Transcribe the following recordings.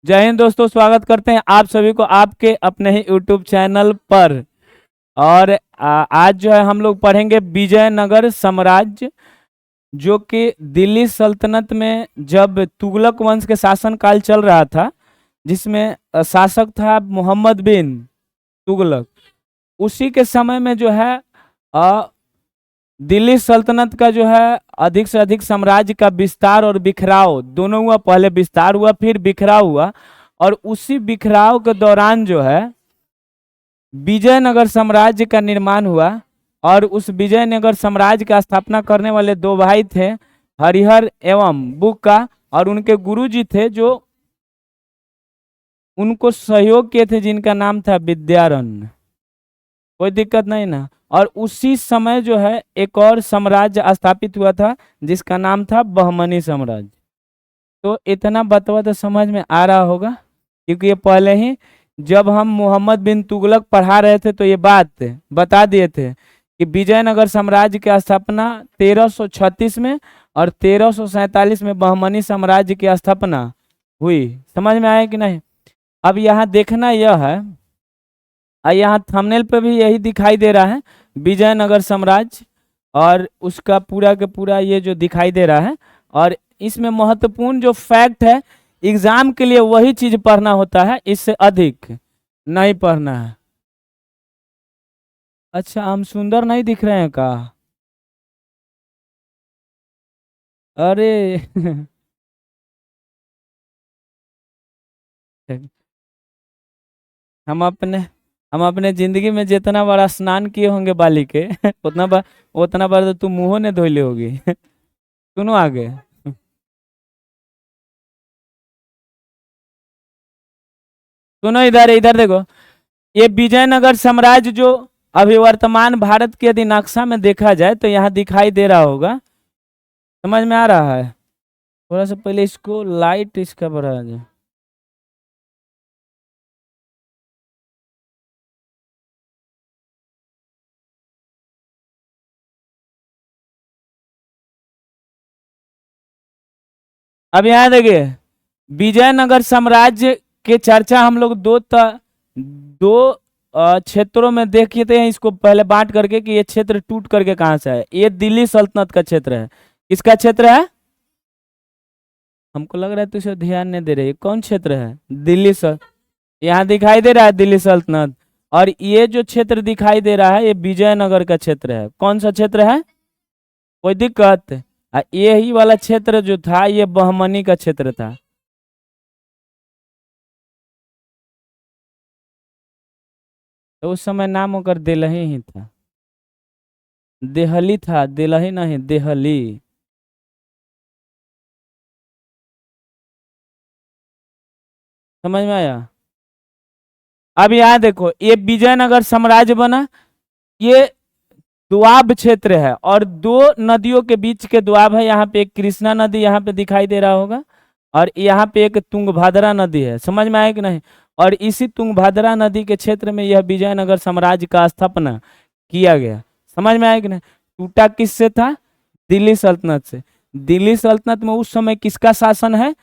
जय हिंद दोस्तों, स्वागत करते हैं आप सभी को आपके अपने ही यूट्यूब चैनल पर। और आज जो है हम लोग पढ़ेंगे विजयनगर साम्राज्य, जो कि दिल्ली सल्तनत में जब तुगलक वंश के शासन काल चल रहा था, जिसमें शासक था मोहम्मद बिन तुगलक। उसी के समय में जो है अ, दिल्ली सल्तनत का जो है अधिक से अधिक साम्राज्य का विस्तार और बिखराव दोनों हुआ। पहले विस्तार हुआ, फिर बिखराव हुआ। और उसी बिखराव के दौरान जो है विजयनगर साम्राज्य का निर्माण हुआ। और उस विजयनगर साम्राज्य का स्थापना करने वाले दो भाई थे, हरिहर एवं बुक्का। और उनके गुरुजी थे जो उनको सहयोग किए थे, जिनका नाम था विद्यारण्य। कोई दिक्कत नहीं ना। और उसी समय जो है एक और साम्राज्य स्थापित हुआ था, जिसका नाम था बहमनी साम्राज्य। तो इतना बतवा तो समझ में आ रहा होगा, क्योंकि ये पहले ही जब हम मोहम्मद बिन तुगलक पढ़ा रहे थे तो ये बात बता दिए थे कि विजयनगर साम्राज्य की स्थापना 1336 में और 1347 में बहमनी साम्राज्य की स्थापना हुई। समझ में आया कि नहीं? अब यहाँ देखना यह है, यहाँ थंबनेल पे भी यही दिखाई दे रहा है, विजयनगर साम्राज्य। और उसका पूरा के पूरा ये जो दिखाई दे रहा है। और इसमें महत्वपूर्ण जो फैक्ट है, एग्जाम के लिए वही चीज पढ़ना होता है, इससे अधिक नहीं पढ़ना है। अच्छा, हम सुंदर नहीं दिख रहे हैं का? अरे हम अपने हम अपने जिंदगी में जितना बड़ा स्नान किए होंगे बाली के उतना बार तो तुम मुंह ने धोइले होगी। सुनो आगे। सुनो, इधर इधर देखो। ये विजयनगर साम्राज्य जो अभी वर्तमान भारत के यदि नक्शा में देखा जाए तो यहाँ दिखाई दे रहा होगा। समझ में आ रहा है? थोड़ा सा पहले इसको लाइट इसका बढ़ा जाए। अब यहाँ देखिए, विजयनगर साम्राज्य के चर्चा हम लोग दो क्षेत्रों में देखते हैं। इसको पहले बांट करके कि ये क्षेत्र टूट करके कहाँ से है। ये दिल्ली सल्तनत का क्षेत्र है। किसका क्षेत्र है? हमको लग रहा है तो इसे ध्यान नहीं दे रहे। ये कौन क्षेत्र है? दिल्ली सल्तनत। यहाँ दिखाई दे रहा है दिल्ली सल्तनत। और ये जो क्षेत्र दिखाई दे रहा है, ये विजयनगर का क्षेत्र है। कौन सा क्षेत्र है? कोई दिक्कत? यही वाला क्षेत्र जो था, ये बहमनी का क्षेत्र था। तो उस समय नाम होकर दिल्ली ही था। देहली था, दिल्ली नहीं, देहली। समझ में आया? अब यहाँ देखो, ये विजयनगर साम्राज्य बना। ये दोआब क्षेत्र है और दो नदियों के बीच के दोआब है। यहाँ पे एक कृष्णा नदी यहाँ पे दिखाई दे रहा होगा, और यहाँ पे एक तुंगभद्रा नदी है। समझ में आया कि नहीं? और इसी तुंगभद्रा नदी के क्षेत्र में यह विजयनगर साम्राज्य का स्थापना किया गया। समझ में आया कि नहीं? टूटा किससे था? दिल्ली सल्तनत से। दिल्ली सल्तनत में उस समय किसका शासन है?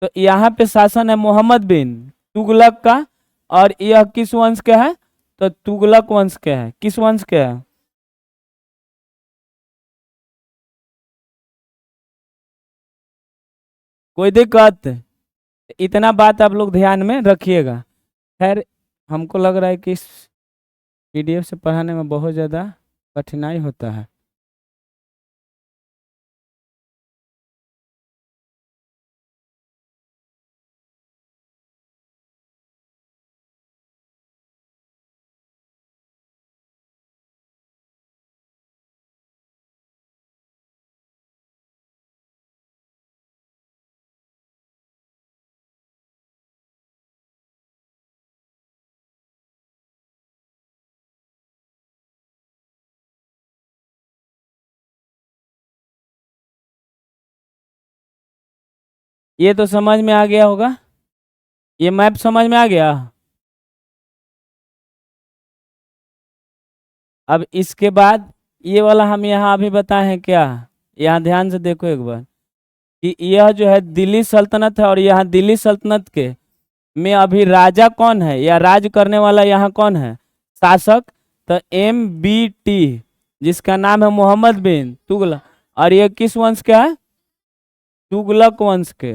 तो यहाँ पे शासन है मोहम्मद बिन तुगलक का। और यह किस वंश के है? तो तुगलक वंश के है। किस वंश के है? कोई दिक्कत? इतना बात आप लोग ध्यान में रखिएगा। खैर, हमको लग रहा है कि इस पीडीएफ से पढ़ाने में बहुत ज़्यादा कठिनाई होता है। ये तो समझ में आ गया होगा। ये मैप समझ में आ गया। अब इसके बाद ये वाला हम यहाँ अभी बताए हैं क्या? यहाँ ध्यान से देखो एक बार कि यह जो है दिल्ली सल्तनत है, और यहाँ दिल्ली सल्तनत के में अभी राजा कौन है या राज करने वाला यहाँ कौन है, शासक? तो MBT, जिसका नाम है मोहम्मद बिन तुगलक। और ये किस वंश का है? तुगलक वंश के।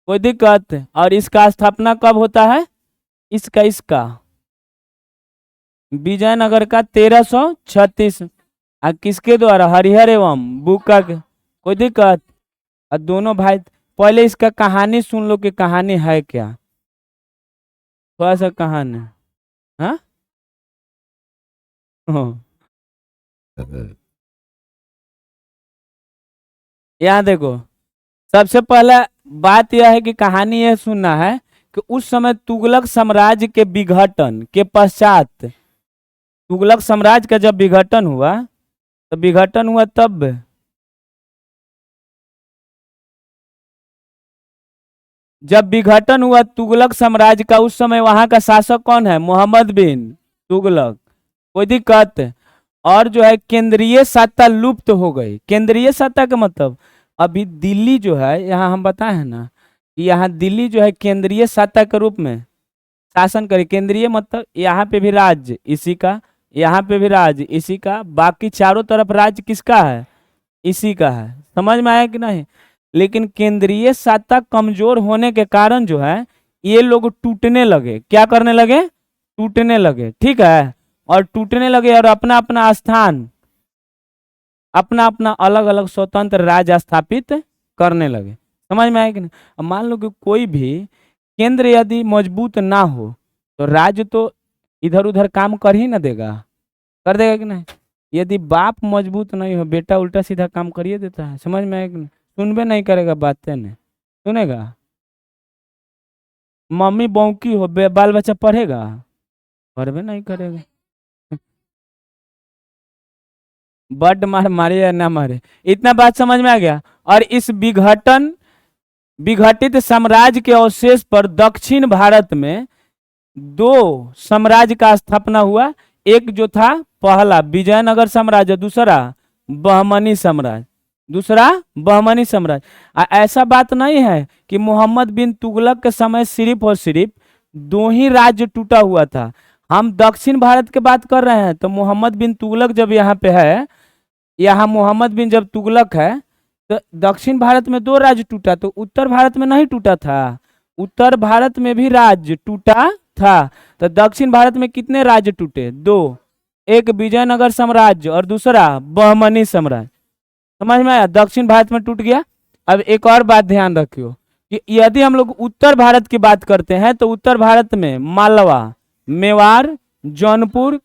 कोई दिक्कत? और इसका स्थापना कब होता है? इसका विजयनगर का 1336। किसके द्वारा? हरिहर एवं बुक्का के। कोई दिक्कत? और दोनों भाई, पहले इसका कहानी सुन लो कि कहानी है क्या, थोड़ा सा कहानी। हाँ हाँ। यहाँ देखो, सबसे पहला बात यह है कि कहानी यह सुनना है कि उस समय तुगलक साम्राज्य के विघटन के पश्चात, तुगलक साम्राज्य का जब विघटन हुआ, तो विघटन हुआ तब जब विघटन हुआ तुगलक साम्राज्य का, उस समय वहां का शासक कौन है? मोहम्मद बिन तुगलक। कोई दिक्कत? और जो है केंद्रीय सत्ता लुप्त हो गई। केंद्रीय सत्ता का मतलब, अभी दिल्ली जो है, यहाँ हम बताए हैं ना कि यहाँ दिल्ली जो है केंद्रीय सत्ता के रूप में शासन करे। केंद्रीय मतलब यहाँ पे भी राज्य इसी का, यहाँ पे भी राज्य इसी का, बाकी चारों तरफ राज्य किसका है? इसी का है। समझ में आया कि नहीं? लेकिन केंद्रीय सत्ता कमजोर होने के कारण जो है ये लोग टूटने लगे। क्या करने लगे? टूटने लगे। ठीक है, और टूटने लगे और अपना अपना स्थान, अपना अपना अलग अलग स्वतंत्र राज्य स्थापित करने लगे। समझ में आया कि नहीं? अब मान लो कि कोई भी केंद्र यदि मजबूत ना हो तो राज्य तो इधर उधर काम कर ही ना देगा, कर देगा कि नहीं? यदि बाप मजबूत नहीं हो, बेटा उल्टा सीधा काम करिए देता है। समझ में आया कि नहीं? सुनबे नहीं करेगा, बातें नहीं सुनेगा। मम्मी बौकी हो, बाल बच्चा पढ़ेगा? पढ़बे नहीं करेगा। बड मार मारे या ना मारे, इतना बात समझ में आ गया। और इस विघटित साम्राज्य के अवशेष पर दक्षिण भारत में दो साम्राज्य का स्थापना हुआ। एक जो था पहला विजयनगर साम्राज्य, दूसरा बहमनी साम्राज्य। दूसरा बहमनी साम्राज्य। ऐसा बात नहीं है कि मोहम्मद बिन तुगलक के समय सिर्फ और सिर्फ दो ही राज्य टूटा हुआ था। हम दक्षिण भारत की बात कर रहे हैं, तो मोहम्मद बिन तुगलक जब यहाँ पे है, यहाँ मोहम्मद बिन जब तुगलक है, तो दक्षिण भारत में दो राज्य टूटा, तो उत्तर भारत में नहीं टूटा था? उत्तर भारत में भी राज्य टूटा था। तो दक्षिण भारत में कितने राज्य टूटे? दो। एक विजयनगर साम्राज्य और दूसरा बहमनी साम्राज्य। समझ में आया? दक्षिण भारत में टूट गया। अब एक और बात ध्यान रखियो कि यदि हम लोग उत्तर भारत की बात करते हैं तो उत्तर भारत में मालवा, मेवाड़, जौनपुर,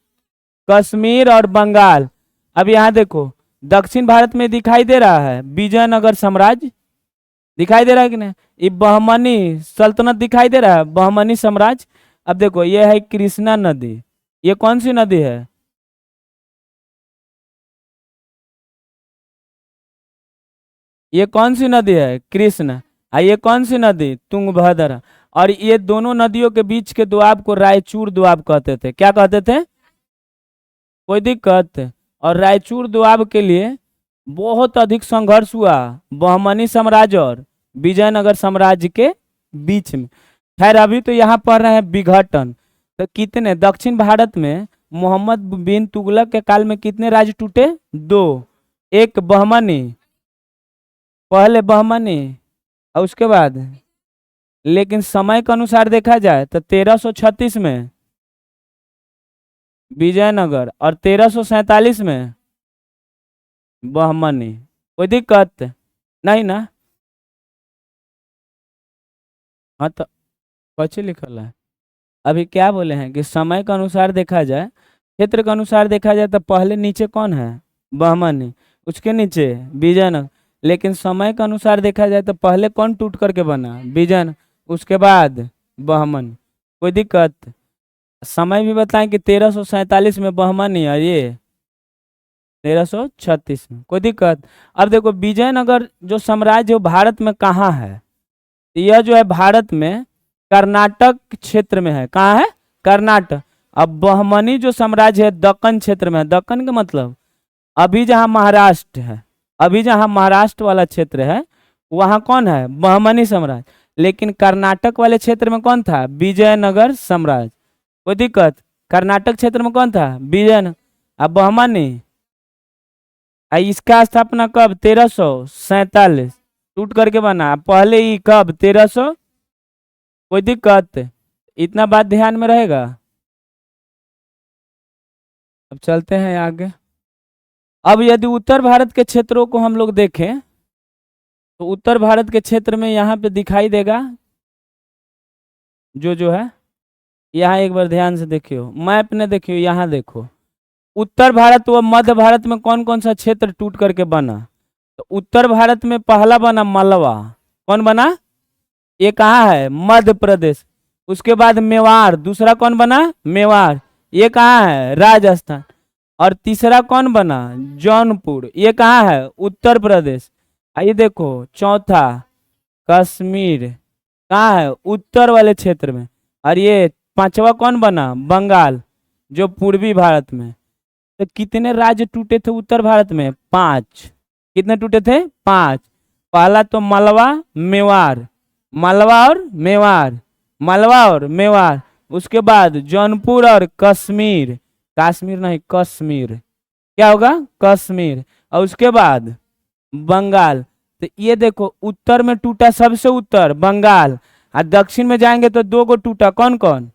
कश्मीर और बंगाल। अब यहाँ देखो, दक्षिण भारत में दिखाई दे रहा है विजयनगर साम्राज्य, दिखाई दे रहा है कि नहीं? ये बहमनी सल्तनत दिखाई दे रहा है, बहमनी साम्राज्य। अब देखो, ये है कृष्णा नदी। ये कौन सी नदी है? ये कौन सी नदी है? कृष्ण। ये कौन सी नदी? तुंगभद्रा। और ये दोनों नदियों के बीच के दोआब को रायचूर दोआब कहते थे। क्या कहते थे? कोई दिक्कत? और रायचूर दोआब के लिए बहुत अधिक संघर्ष हुआ बहमनी साम्राज्य और विजयनगर साम्राज्य के बीच में। खैर, अभी तो यहाँ पढ़ रहे हैं विघटन। तो कितने दक्षिण भारत में मोहम्मद बिन तुगलक के काल में कितने राज्य टूटे? दो। एक बहमनी, पहले बहमनी और उसके बाद, लेकिन समय के अनुसार देखा जाए तो 1336 में विजयनगर और 1347 में बहमनी। कोई दिक्कत नहीं ना? हाँ, तो कच्चे लिखल है। अभी क्या बोले हैं कि समय के अनुसार देखा जाए, क्षेत्र के अनुसार देखा जाए तो पहले नीचे कौन है? बहमनी, उसके नीचे विजयनगर। लेकिन समय के अनुसार देखा जाए तो पहले कौन टूट करके बना? विजयनगर, उसके बाद बहमनी। कोई दिक्कत? समय भी बताएं कि 1347 में बहमनी और ये 1336 में। कोई दिक्कत? अब देखो, विजयनगर जो साम्राज्य वो भारत में कहाँ है? यह जो है भारत में कर्नाटक क्षेत्र में है। कहाँ है? कर्नाटक। अब बहमनी जो साम्राज्य है दक्कन क्षेत्र में है। दक्कन का मतलब अभी जहाँ महाराष्ट्र है, अभी जहाँ महाराष्ट्र वाला क्षेत्र है, वहाँ कौन है? बहमनी साम्राज्य। लेकिन कर्नाटक वाले क्षेत्र में कौन था? विजयनगर साम्राज्य। कोई दिक्कत? कर्नाटक क्षेत्र में कौन था? विजयनगर। अब बहमनी इसका स्थापना कब? 1347 टूट करके बना। पहले ही कब? 1300। कोई दिक्कत? इतना बात ध्यान में रहेगा। अब चलते हैं आगे। अब यदि उत्तर भारत के क्षेत्रों को हम लोग देखें तो उत्तर भारत के क्षेत्र में यहाँ पे दिखाई देगा जो है, यहाँ एक बार ध्यान से देखियो, मैप ने देखियो, यहाँ देखो उत्तर भारत व मध्य भारत में कौन कौन सा क्षेत्र टूट करके बना। तो उत्तर भारत में पहला बना मालवा। कौन बना? ये कहाँ है? मध्य प्रदेश। उसके बाद मेवाड़, दूसरा कौन बना? मेवाड़। ये कहाँ है? राजस्थान। और तीसरा कौन बना? जौनपुर। ये कहाँ है? उत्तर प्रदेश। आइए देखो चौथा कश्मीर, कहाँ है? उत्तर वाले क्षेत्र में। और ये पांचवा कौन बना? बंगाल, जो पूर्वी भारत में। तो कितने राज्य टूटे थे उत्तर भारत में? 5। कितने टूटे थे? 5। पहला तो मालवा, मेवाड़, मालवा और मेवाड़, मालवा और मेवाड़। उसके बाद जौनपुर और कश्मीर, कश्मीर नहीं कश्मीर, क्या होगा? कश्मीर। और उसके बाद बंगाल। तो ये देखो उत्तर में टूटा सबसे उत्तर बंगाल, और दक्षिण में जाएंगे तो 2 को टूटा। कौन कौन?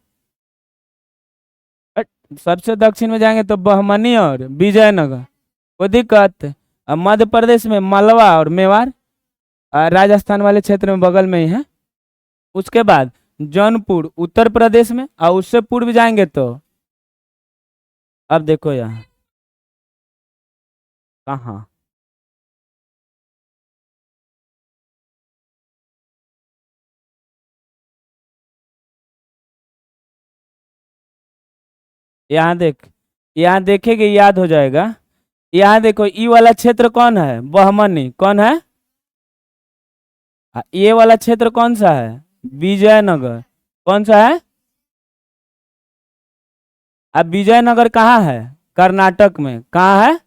सबसे दक्षिण में जाएंगे तो बहमनी और विजयनगर। कोई दिक्कत? अब मध्य प्रदेश में मालवा और मेवाड़, राजस्थान वाले क्षेत्र में बगल में ही है। उसके बाद जौनपुर उत्तर प्रदेश में, और उससे पूर्व जाएंगे तो अब देखो यहाँ कहाँ, यहाँ देख, यहाँ देखेंगे याद हो जाएगा। यहाँ देखो ई वाला क्षेत्र कौन है? बहमनी। कौन है? ये वाला क्षेत्र कौन सा है? विजयनगर। कौन सा है? अब विजयनगर कहाँ है? कर्नाटक में। कहाँ है?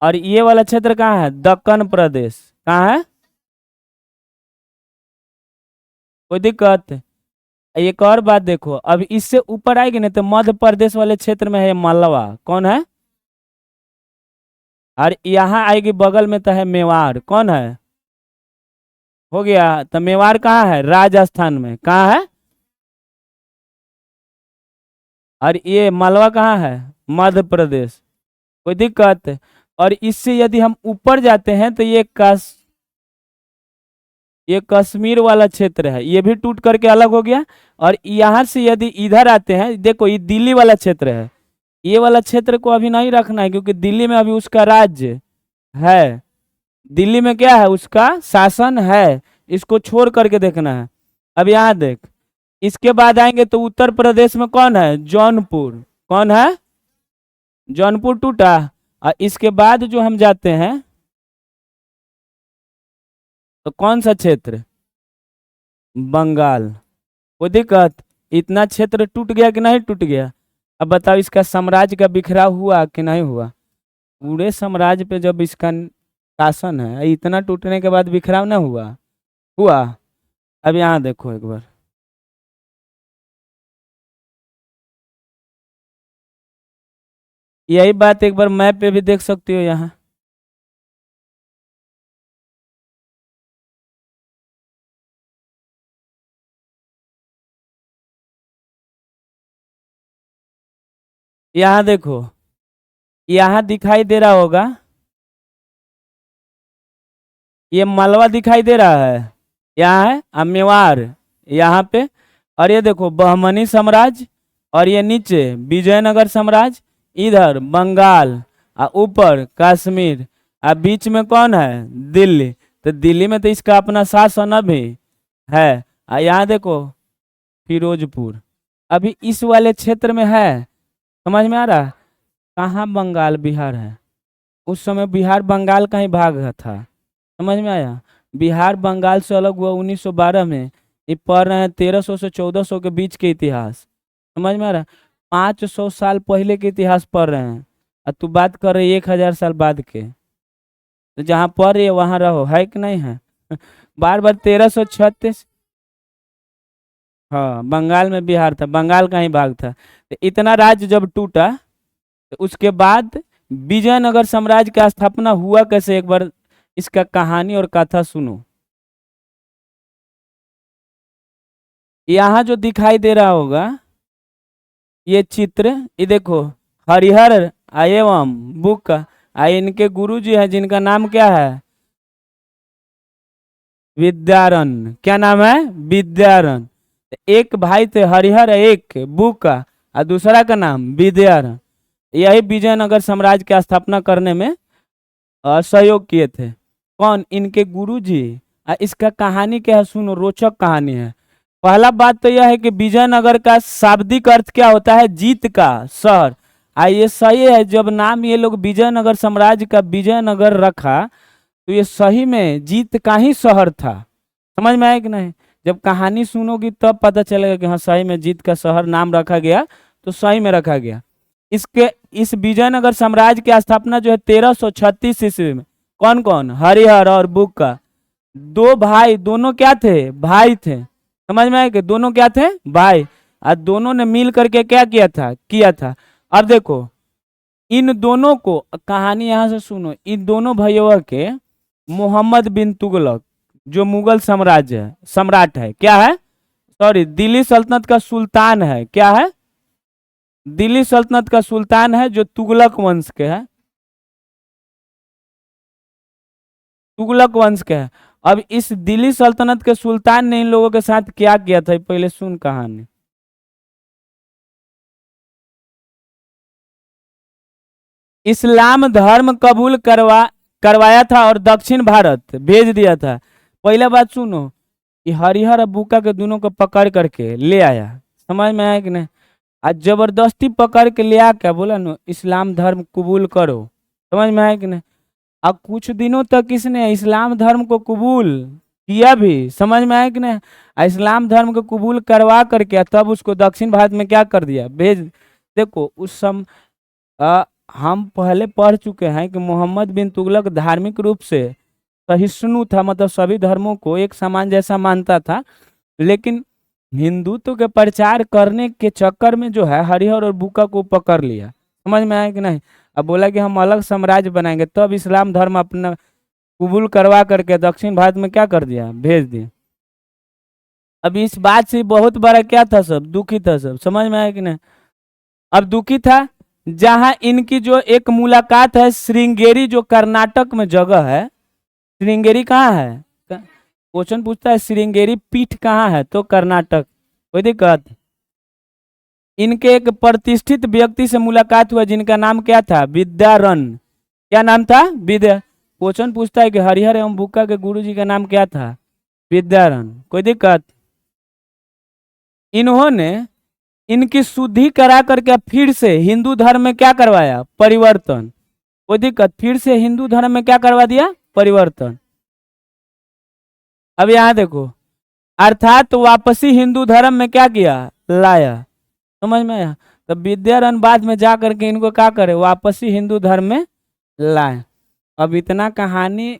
और ये वाला क्षेत्र कहाँ है? दक्कन प्रदेश। कहाँ है? कोई दिक्कत? एक और बात देखो, अब इससे ऊपर आएगी ना तो मध्य प्रदेश वाले क्षेत्र में है मालवा। कौन है? और यहाँ आएगी बगल में तो है मेवाड़। कौन है? हो गया। तो मेवाड़ कहाँ है? राजस्थान में। कहाँ है? और ये मालवा कहाँ है? मध्य प्रदेश। कोई दिक्कत? और इससे यदि हम ऊपर जाते हैं तो ये कश्मीर वाला क्षेत्र है, ये भी टूट करके अलग हो गया। और यहाँ से यदि इधर आते हैं, देखो ये दिल्ली वाला क्षेत्र है। ये वाला क्षेत्र को अभी नहीं रखना है क्योंकि दिल्ली में अभी उसका राज्य है, दिल्ली में क्या है? उसका शासन है। इसको छोड़ करके देखना है। अब यहाँ देख, इसके बाद आएंगे तो उत्तर प्रदेश में कौन है? जौनपुर। कौन है? जौनपुर टूटा। और इसके बाद जो हम जाते हैं तो कौन सा क्षेत्र? बंगाल। कोई दिक्कत? इतना क्षेत्र टूट गया कि नहीं टूट गया? अब बताओ इसका साम्राज्य का बिखराव हुआ कि नहीं हुआ? पूरे साम्राज्य पे जब इसका शासन है, इतना टूटने के बाद बिखराव ना हुआ? हुआ। अब यहाँ देखो एक बार, यही बात एक बार मैप पे भी देख सकती हो। यहाँ यहाँ देखो, यहाँ दिखाई दे रहा होगा, ये मालवा दिखाई दे रहा है, यहाँ है मेवाड़ यहाँ पे। और ये देखो बहमनी साम्राज्य, और ये नीचे विजयनगर साम्राज्य, इधर बंगाल, और ऊपर कश्मीर, और बीच में कौन है? दिल्ली। तो दिल्ली में तो इसका अपना शासन अभी है। और यहाँ देखो फिरोजपुर अभी इस वाले क्षेत्र में है। समझ में आ रहा? कहाँ बंगाल बिहार है? उस समय बिहार बंगाल का ही भाग था। समझ में आया? बिहार बंगाल से अलग हुआ 1912 में। ये पढ़ रहे हैं 1300 से 1400 के बीच के इतिहास। समझ में आ रहा? 500 साल पहले के इतिहास पढ़ रहे हैं, और तू बात कर रही 1000 साल बाद के। तो जहाँ पढ़ रही है वहां रहो, है कि नहीं है? बार बार 1336। हाँ, बंगाल में बिहार था, बंगाल का ही भाग था। तो इतना राज्य जब टूटा तो उसके बाद विजयनगर साम्राज्य का स्थापना हुआ कैसे, एक बार इसका कहानी और कथा सुनो। यहाँ जो दिखाई दे रहा होगा ये चित्र, ये देखो, हरिहर एवं बुक, इनके गुरु जी हैं जिनका नाम क्या है? विद्यारण। क्या नाम है? विद्यारण। एक भाई थे हरिहर, एक बुक और दूसरा का नाम विद्यारण। यही विजयनगर साम्राज्य की स्थापना करने में सहयोग किए थे। कौन? इनके गुरु जी। इसका कहानी क्या है सुनो, रोचक कहानी है। पहला बात तो यह है कि विजयनगर का शाब्दिक अर्थ क्या होता है? जीत का शहर। ये सही है, जब नाम ये लोग विजयनगर साम्राज्य का विजयनगर रखा तो ये सही में जीत का ही शहर था। समझ में आया कि नहीं? जब कहानी सुनोगी तब पता चलेगा कि हाँ सही में जीत का शहर नाम रखा गया, तो सही में रखा गया। इसके इस विजयनगर साम्राज्य की स्थापना जो है 1336 ईस्वी में। कौन कौन? हरिहर और बुक्का, दो भाई, दोनों क्या थे? भाई थे। समझ में आया कि दोनों क्या थे? भाई। और दोनों ने मिल करके क्या किया था। अब देखो, इन दोनों को कहानी यहां से सुनो, इन दोनों भाइयों के मोहम्मद बिन तुगलक जो मुगल साम्राज्य है, सम्राट है, क्या है? सॉरी, दिल्ली सल्तनत का सुल्तान है। क्या है? दिल्ली सल्तनत का सुल्तान है जो तुगलक वंश के है। तुगलक वंश के है। अब इस दिल्ली सल्तनत के सुल्तान ने इन लोगों के साथ क्या किया था, पहले सुन कहानी। इस्लाम धर्म कबूल करवाया था और दक्षिण भारत भेज दिया था। पहला बात सुनो, कि हरिहर और बुक्का के दोनों को पकड़ करके ले आया। समझ में आया कि नहीं? आज जबरदस्ती पकड़ के ले आ क्या बोला नो, इस्लाम धर्म कबूल करो। समझ में आया कि नहीं? अब कुछ दिनों तक इसने इस्लाम धर्म को कबूल किया भी। समझ में आया कि नहीं? इस्लाम धर्म को कबूल करवा करके तब उसको दक्षिण भारत में क्या कर दिया, भेज। देखो उस सम अ, हम पहले पढ़ चुके हैं कि मोहम्मद बिन तुगलक धार्मिक रूप से सहिष्णु था, मतलब सभी धर्मों को एक समान जैसा मानता था। लेकिन हिंदुत्व के प्रचार करने के चक्कर में जो है हरिहर और बुक्का को पकड़ लिया। समझ में आया कि नहीं? अब बोला कि हम अलग साम्राज्य बनाएंगे, तब इस्लाम धर्म अपना कबूल करवा करके दक्षिण भारत में क्या कर दिया, भेज दिया। अब इस बात से बहुत बड़ा क्या था, सब दुखी था सब। समझ में आया कि नहीं? अब दुखी था। जहां इनकी जो एक मुलाकात है श्रृंगेरी, जो कर्नाटक में जगह है। श्रृंगेरी कहाँ है? क्वेश्चन पूछता है श्रृंगेरी पीठ कहाँ है, तो कर्नाटक। कोई दिक्कत? इनके एक प्रतिष्ठित व्यक्ति से मुलाकात हुआ जिनका नाम क्या था? विद्यारण। क्या नाम था? विद्या। क्वेश्चन पूछता है कि हरिहर एवं बुक्का के गुरु जी का नाम क्या था? विद्यारण। कोई दिक्कत? इन्होंने इनकी शुद्धि करा करके फिर से हिंदू धर्म में क्या करवाया? परिवर्तन। कोई दिक्कत? फिर से हिंदू धर्म में क्या करवा दिया? परिवर्तन। अब यहां देखो, अर्थात वापसी हिंदू धर्म में क्या किया? लाया। समझ में आया? तो विद्यारण बाद में जा करके इनको क्या करे? वापसी हिंदू धर्म में लाए। अब इतना कहानी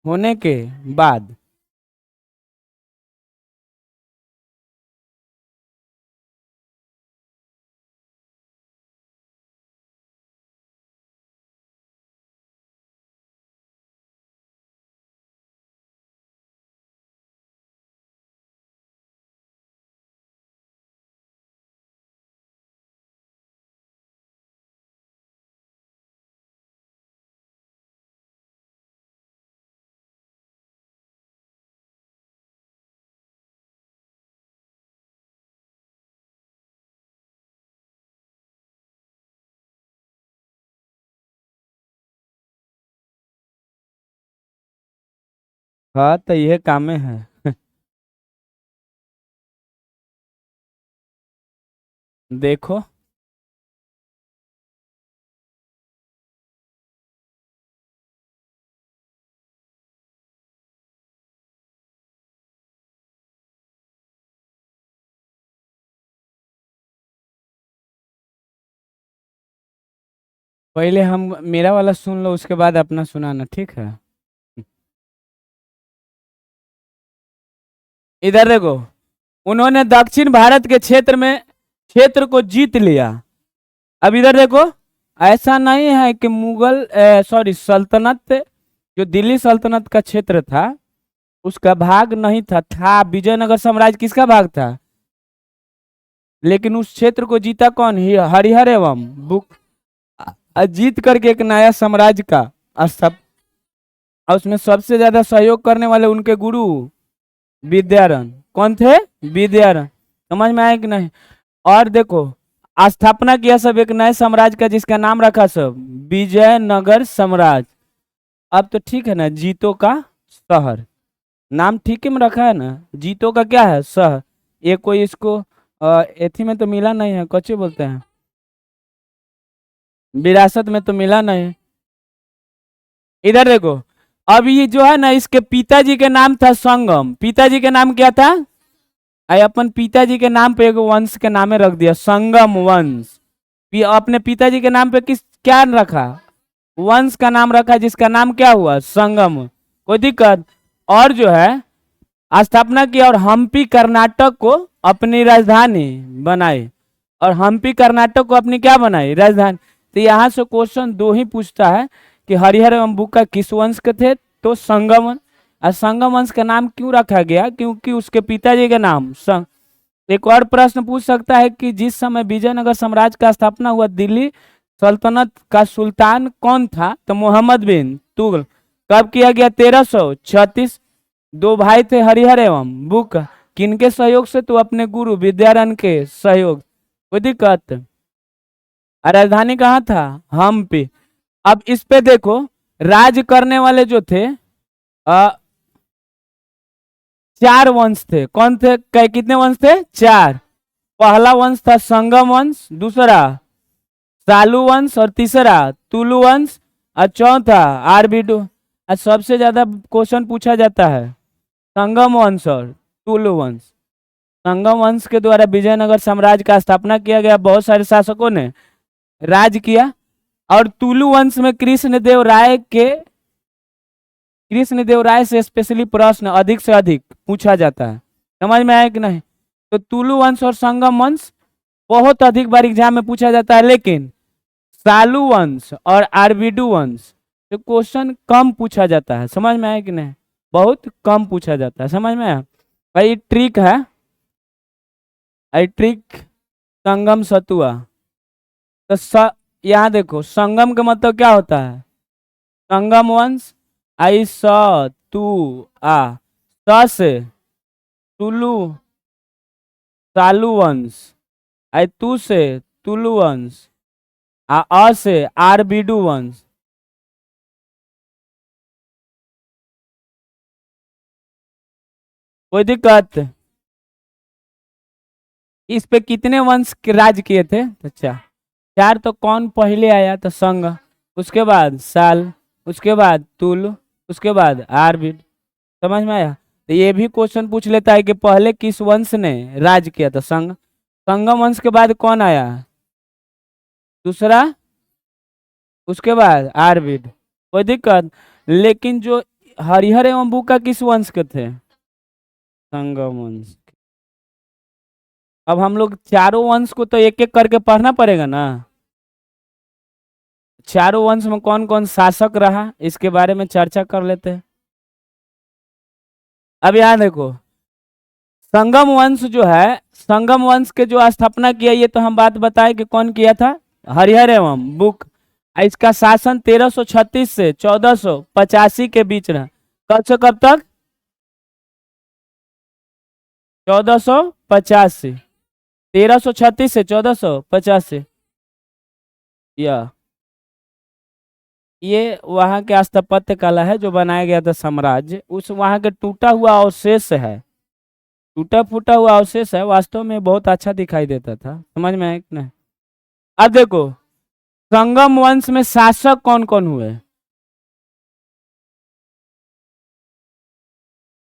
होने के बाद हाँ, तो यह काम है। देखो पहले हम मेरा वाला सुन लो, उसके बाद अपना सुनाना, ठीक है? इधर देखो, उन्होंने दक्षिण भारत के क्षेत्र को जीत लिया। अब इधर देखो, ऐसा नहीं है कि मुगल सॉरी सल्तनत, जो दिल्ली सल्तनत का क्षेत्र था उसका भाग नहीं था विजयनगर साम्राज्य किसका भाग था? लेकिन उस क्षेत्र को जीता कौन? हरिहर एवं बुक जीत करके एक नया साम्राज्य का स्थाप, और उसमें सबसे ज्यादा सहयोग करने वाले उनके गुरु विद्यारण। कौन थे? विद्यारण। समझ में आया कि नहीं? और देखो, स्थापना किया सब एक नए साम्राज्य का, जिसका नाम रखा सब विजयनगर साम्राज्य। अब तो ठीक है ना, जीतों का शहर, नाम ठीक ही में रखा है ना, जीतों का क्या है? शहर। ये कोई इसको एथी में तो मिला नहीं है, कच्चे बोलते हैं, विरासत में तो मिला नहीं। इधर देखो, अब ये जो है ना, इसके पिताजी के नाम था संगम। पिताजी के नाम क्या था? आई अपन पिताजी के नाम पे एक वंश के नामे रख दिया, संगम वंश। अपने पिताजी के नाम पे किस क्या रखा? वंश का नाम रखा, जिसका नाम क्या हुआ? संगम। कोई दिक्कत? और जो है स्थापना की, और हम्पी कर्नाटक को अपनी राजधानी बनाई। और हम्पी कर्नाटक को अपनी क्या बनाई? राजधानी। तो यहाँ से क्वेश्चन दो ही पूछता है कि हरिहर एवं बुक्का किस वंश के थे? तो संगम वंश। और संगम वंश का नाम क्यों रखा गया? क्योंकि उसके पिताजी के नाम संग। एक और प्रश्न पूछ सकता है कि जिस समय विजयनगर साम्राज्य का स्थापना हुआ, दिल्ली सल्तनत का सुल्तान कौन था? तो मोहम्मद बिन तुगलक। कब किया गया? 1336। दो भाई थे हरिहर एवं बुक, किनके सहयोग से? तो अपने गुरु विद्यारण के सहयोग। कोई दिक्कत? राजधानी कहाँ था? हम्पी। अब इस पे देखो, राज करने वाले जो थे आ, चार वंश थे। कौन थे? कितने वंश थे? चार। पहला वंश था संगम वंश, दूसरा सालू वंश, और तीसरा तुलु वंश, और चौथा आरबीडू। और सबसे ज्यादा क्वेश्चन पूछा जाता है संगम वंश और तुलु वंश। संगम वंश के द्वारा विजयनगर साम्राज्य का स्थापना किया गया, बहुत सारे शासकों ने राज किया। और तुलु वंश में कृष्ण देव राय से स्पेशली प्रश्न अधिक से अधिक पूछा जाता है। समझ में आया कि नहीं? तो तुलु वंश और संगम वंश बहुत अधिक बार एग्जाम में पूछा जाता है, लेकिन सालू वंश और आरबीडू वंश तो क्वेश्चन कम पूछा जाता है। समझ में आया कि नहीं? बहुत कम पूछा जाता है। समझ में आया भाई? ट्रिक है, ट्रिक। संगम सतुआ। तो यहाँ देखो, संगम का मतलब क्या होता है? संगम वंश, आई स तू आ, स से तुलु सालू वंश, आई तू से तुलु वंश, अ से आरबीडू वंश। कोई दिक्कत? इस पे कितने वंश के राज किए थे? अच्छा, चार। तो कौन पहले आया? तो संग, उसके बाद साल, उसके बाद तुल, उसके बाद आरबीड। समझ में आया? तो ये भी क्वेश्चन पूछ लेता है कि पहले किस वंश ने राज किया था? संगम वंश के बाद कौन आया? दूसरा, उसके बाद आरबीड। कोई दिक्कत? लेकिन जो हरिहर एवं बुक्का किस वंश के थे? संगम वंश। अब हम लोग चारों वंश को तो एक एक करके पढ़ना पड़ेगा ना। चारों वंश में कौन कौन शासक रहा, इसके बारे में चर्चा कर लेते हैं। अब यहाँ देखो, संगम वंश जो है, संगम वंश के जो स्थापना किया, ये तो हम बात बताए कि कौन किया था? हरिहर एवं बुक। इसका शासन 1336 से 1485 के बीच रहा। कब से कब तक? 1485। 1336 से 1485। या ये वहां के स्थापत्य कला है जो बनाया गया था साम्राज्य, उस वहां के टूटा हुआ अवशेष है। टूटा फूटा हुआ अवशेष है, वास्तव में बहुत अच्छा दिखाई देता था। समझ में आया कि नहीं? अब देखो, संगम वंश में शासक कौन कौन हुए?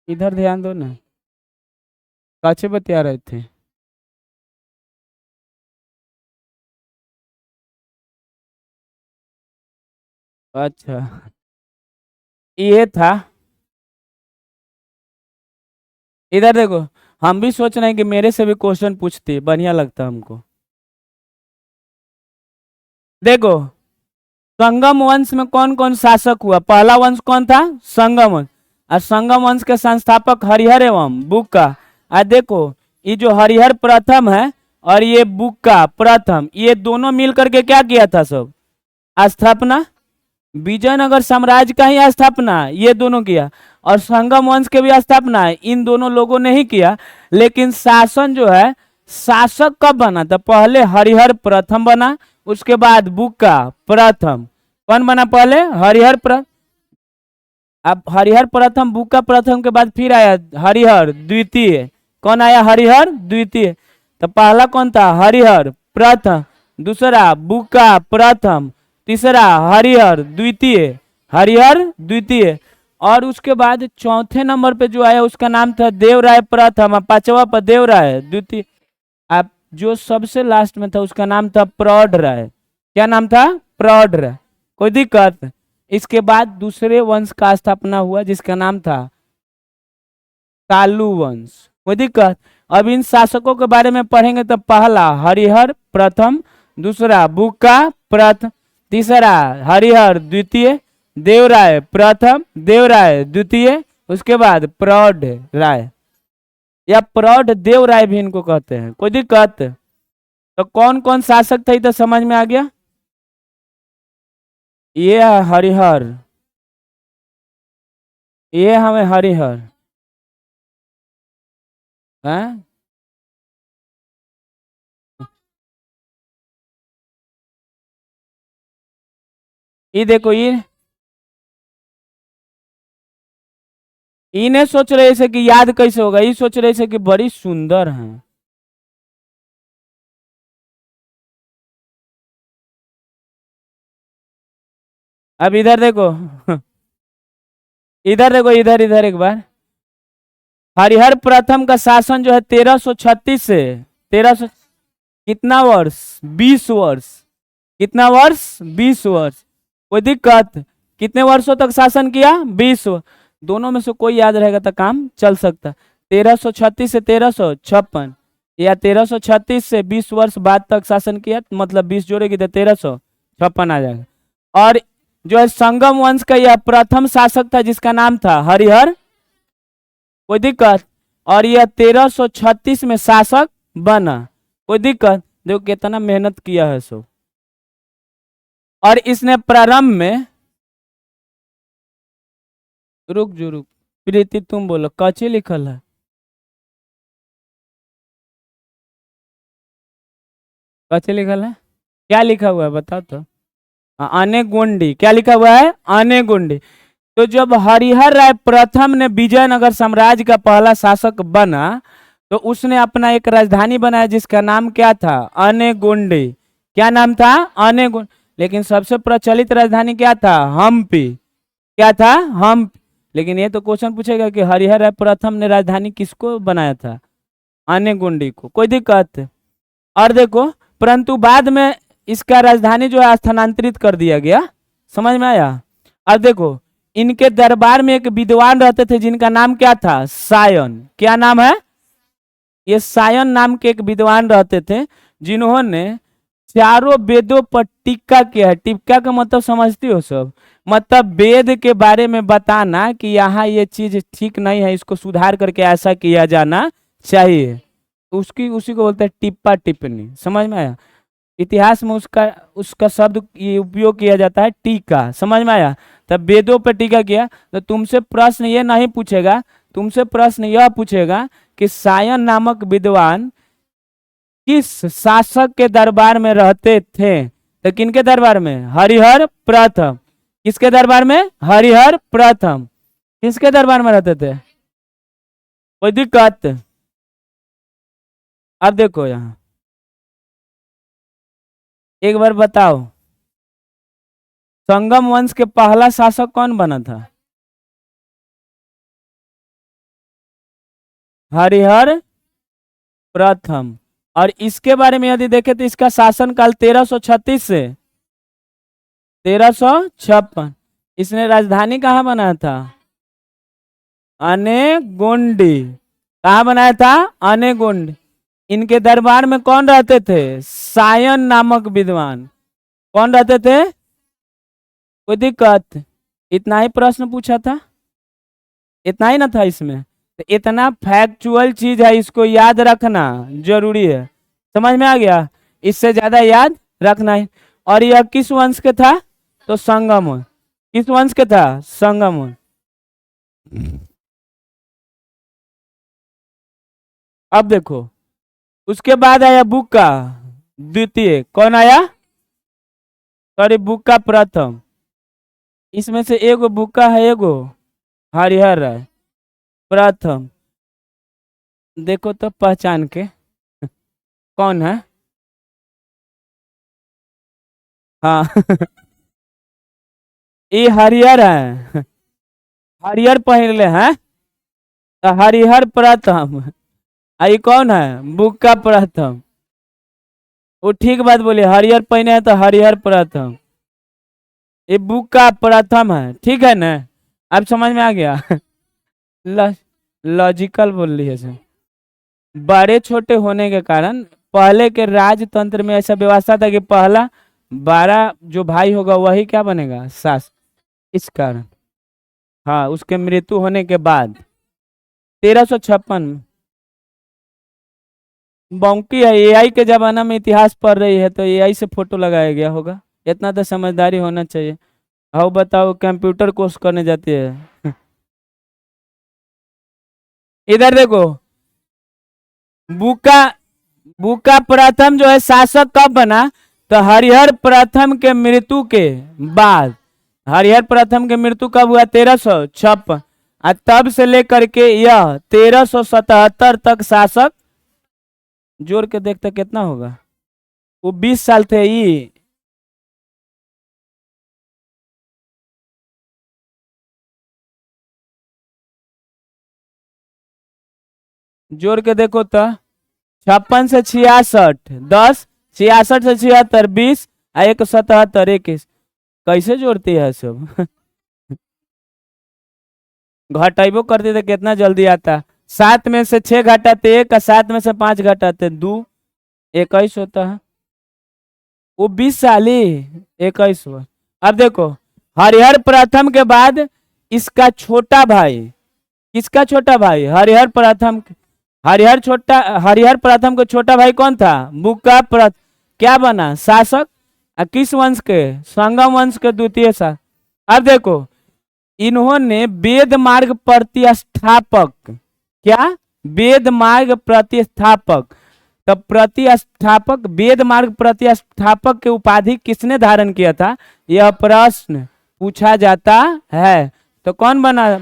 इधर ध्यान दो ना, काचे बतिया रहे थे। अच्छा, ये था। इधर देखो, हम भी सोच रहे हैं कि मेरे से भी क्वेश्चन पूछती, बढ़िया लगता हमको। देखो, संगम वंश में कौन कौन शासक हुआ? पहला वंश कौन था? संगम वंश। और संगम वंश के संस्थापक हरिहर एवं बुक्का। और देखो, ये जो हरिहर प्रथम है और ये बुक्का प्रथम, ये दोनों मिल करके क्या किया था सब? स्थापना। विजयनगर साम्राज्य का ही स्थापना ये दोनों किया, और संगम वंश के भी स्थापना इन दोनों लोगों ने ही किया। लेकिन शासन जो है, शासक कब बना था? पहले हरिहर प्रथम बना, उसके बाद बुक्का प्रथम। कौन बना पहले? हरिहर प्रथम। अब हरिहर प्रथम, बुक्का प्रथम के बाद फिर आया हरिहर द्वितीय। कौन आया? हरिहर द्वितीय। तो पहला कौन था? हरिहर प्रथम। दूसरा बुक्का प्रथम। तीसरा हरिहर द्वितीय। हरिहर द्वितीय। और उसके बाद चौथे नंबर पे जो आया उसका नाम था देवराय प्रथम, और पांचवा पर देवराय द्वितीय। अब जो सबसे लास्ट में था उसका नाम था प्रौढ़ राय। क्या नाम था? प्रौढ़ राय। कोई दिक्कत? इसके बाद दूसरे वंश का स्थापना हुआ जिसका नाम था कालू वंश। कोई दिक्कत? अब इन शासकों के बारे में पढ़ेंगे तो पहला हरिहर प्रथम, दूसरा बुक्का प्रथम, तीसरा हरिहर द्वितीय, देवराय प्रथम, देवराय द्वितीय, उसके बाद प्रौढ़ राय या प्रौढ़ देव राय भी इनको कहते हैं। कोई दिक्कत? तो कौन कौन शासक थे तो समझ में आ गया। ये है हरिहर, ये हमें हरिहर हैं। ये देखो, ये इन्हें सोच रहे थे कि याद कैसे होगा, ये सोच रहे थे कि बड़ी सुंदर हैं। अब इधर देखो इधर देखो, इधर इधर एक बार। हरिहर प्रथम का शासन जो है 1336 से 1300 कितना वर्ष? 20 वर्ष। कितना वर्ष? 20 वर्ष। कोई दिक्कत? कितने वर्षों तक शासन किया? 20 वर्ष। दोनों में से कोई याद रहेगा तो काम चल सकता। 1336 से 1356, या 1336 से 20 वर्ष बाद तक शासन किया, मतलब 20 जोड़ेगी तो 1356 आ जाएगा। और जो है संगम वंश का यह प्रथम शासक था जिसका नाम था हरिहर। कोई दिक्कत? और यह 1336 में शासक बना। कोई दिक्कत? देखो कितना मेहनत किया है सो। और इसने प्रारंभ में, रुक जो रुक, प्रीति तुम बोलो कच्ची लिखल है। कच्ची लिखल है? क्या लिखा हुआ है बताओ तो। आने गोंडी, क्या लिखा हुआ है? आने गोंडी। तो जब हरिहर राय प्रथम ने विजयनगर साम्राज्य का पहला शासक बना, तो उसने अपना एक राजधानी बनाया जिसका नाम क्या था? अनेगोंडी। क्या नाम था? अनेगोंडी। लेकिन सबसे प्रचलित राजधानी क्या था? हम्पी। क्या था? हम। लेकिन ये तो क्वेश्चन पूछेगा कि हरिहर राय प्रथम ने राजधानी किसको बनाया था? अनेगोंडी को। कोई दिक्कत? और देखो, परंतु बाद में इसका राजधानी जो है स्थानांतरित कर दिया गया। समझ में आया? और देखो, इनके दरबार में एक विद्वान रहते थे जिनका नाम क्या था? सायन। क्या नाम है? ये सायन नाम के एक विद्वान रहते थे जिन्होंने चारों वेदों पर टीका किया है। टीका का मतलब समझती हो सब? मतलब वेद के बारे में बताना कि यहाँ ये चीज ठीक नहीं है, इसको सुधार करके ऐसा किया जाना चाहिए। उसकी उसी को बोलते हैं टिप्पा टिप्पणी। समझ में आया? इतिहास में उसका उसका शब्द ये उपयोग किया जाता है टीका। समझ में आया? तब वेदों पर टीका किया। तो तुमसे प्रश्न ये नहीं पूछेगा, तुमसे प्रश्न यह पूछेगा कि सायन नामक विद्वान किस शासक के दरबार में रहते थे? तो किनके दरबार में? हरिहर प्रथम। किसके दरबार में? हरिहर प्रथम। किसके दरबार में रहते थे? कोई दिक्कत? अब देखो यहाँ, एक बार बताओ, संगम वंश के पहला शासक कौन बना था? हरिहर प्रथम। और इसके बारे में यदि देखें तो इसका शासन काल 1336 से 1356। इसने राजधानी कहाँ बनाया था? अनेगुंडी। कहाँ बनाया था? अनेगुंडी। इनके दरबार में कौन रहते थे? सायन नामक विद्वान। कौन रहते थे? कोई दिक्कत? इतना ही प्रश्न पूछा था, इतना ही ना था इसमें। तो इतना फैक्चुअल चीज है, इसको याद रखना जरूरी है। समझ में आ गया? इससे ज्यादा याद रखना है। और यह किस वंश के था? तो संगम। किस वंश के था? संगम। अब देखो, उसके बाद आया बुक्का द्वितीय। कौन आया? सॉरी, बुक्का प्रथम। इसमें से एगो बुक्का है, एगो हरिहर है। प्रथम देखो तो पहचान के कौन है? हाँ ये हरिहर है। हरिहर पहले हैं तो हरिहर प्रथम। आई कौन है? बुक्का प्रथम। वो ठीक बात बोली, हरिहर पहने है तो हरिहर प्रथम। ये बुक्का प्रथम है, ठीक है ना? अब समझ में आ गया? लॉजिकल बोल रही है सर। बड़े छोटे होने के कारण पहले के राजतंत्र में ऐसा व्यवस्था था कि पहला बड़ा जो भाई होगा वही क्या बनेगा? सास। इस कारण हाँ, उसके मृत्यु होने के बाद 1356। बॉन्की है, एआई के जमाना में इतिहास पढ़ रही है तो एआई से फोटो लगाया गया होगा। इतना तो समझदारी होना चाहिए। आओ बताओ, कंप्यूटर कोर्स करने जाती है। इधर देखो, बुका बुका प्रथम जो है शासक कब बना? तो हरिहर प्रथम के मृत्यु के बाद। हरिहर प्रथम के मृत्यु कब हुआ? 1356। तब से लेकर के यह 1377 तक शासक। जोड़ के देखते कितना होगा? वो 20 साल थे ये। जोड़ के देखो तो 56 से 66 10, 66 से 76 20, एक 77 21। कैसे जोड़ती है सब? घटाइबो करती तो कितना जल्दी आता। 7 में से 6 घटाते 1, 7 में से 5 घटाते 2, 21 होता है। वो 20 साल ही 21 हुआ। अब देखो, हरिहर प्रथम के बाद इसका छोटा भाई। किसका छोटा भाई? हरिहर प्रथम। हरिहर प्रथम का छोटा भाई कौन था? बुक्का प्रथम। क्या बना? शासक। किस वंश के? संगम वंश के द्वितीय शासक। अब देखो, इन्होंने वेद मार्ग प्रतिष्ठापक। क्या? वेद मार्ग प्रतिष्ठापक। तब प्रतिष्ठापक, वेद मार्ग प्रतिष्ठापक के उपाधि किसने धारण किया था? यह प्रश्न पूछा जाता है। तो कौन बना?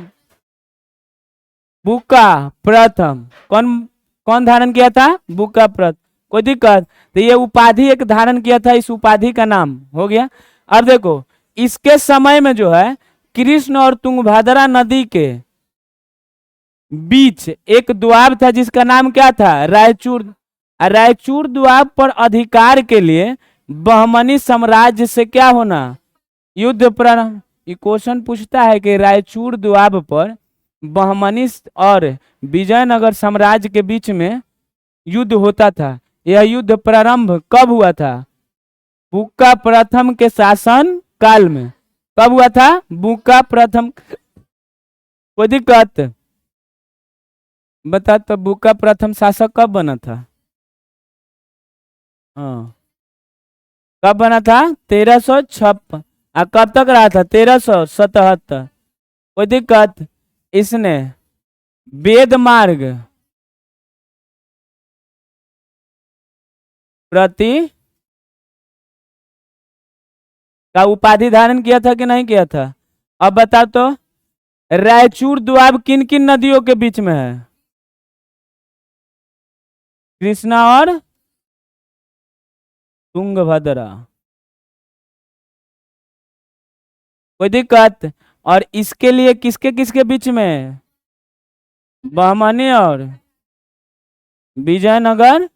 बुक्का प्रथम। कौन कौन धारण किया था? बुक्का प्रथम। कोई दिक्कत? तो ये उपाधि एक धारण किया था, इस उपाधि का नाम हो गया। अब देखो, इसके समय में जो है कृष्ण और तुंगभद्रा नदी के बीच एक द्वीप था जिसका नाम क्या था? रायचूर। रायचूर द्वीप पर अधिकार के लिए बहमनी साम्राज्य से क्या होना? युद्ध प्रारंभ। ये क्वेश्चन पूछता है कि रायचूर द्वीप पर बहमनी और विजयनगर साम्राज्य के बीच में युद्ध होता था। यह युद्ध प्रारंभ कब हुआ था? बुक्का प्रथम के शासन काल में। कब हुआ था? बुक्का प्रथम। कोई दिक्कत? बता तो, बुक्का प्रथम शासक कब बना था? हाँ, कब बना था? 1356। कब तक रहा था? 1377। कोई दिक्कत? इसने वेद मार्ग प्रति का उपाधि धारण किया था कि नहीं किया था? अब बता तो, रायचूर द्वीप किन किन नदियों के बीच में है? कृष्णा और तुंगभद्रा। कोई दिक्कत? और इसके लिए किसके किसके बीच में? बहमनी और विजयनगर।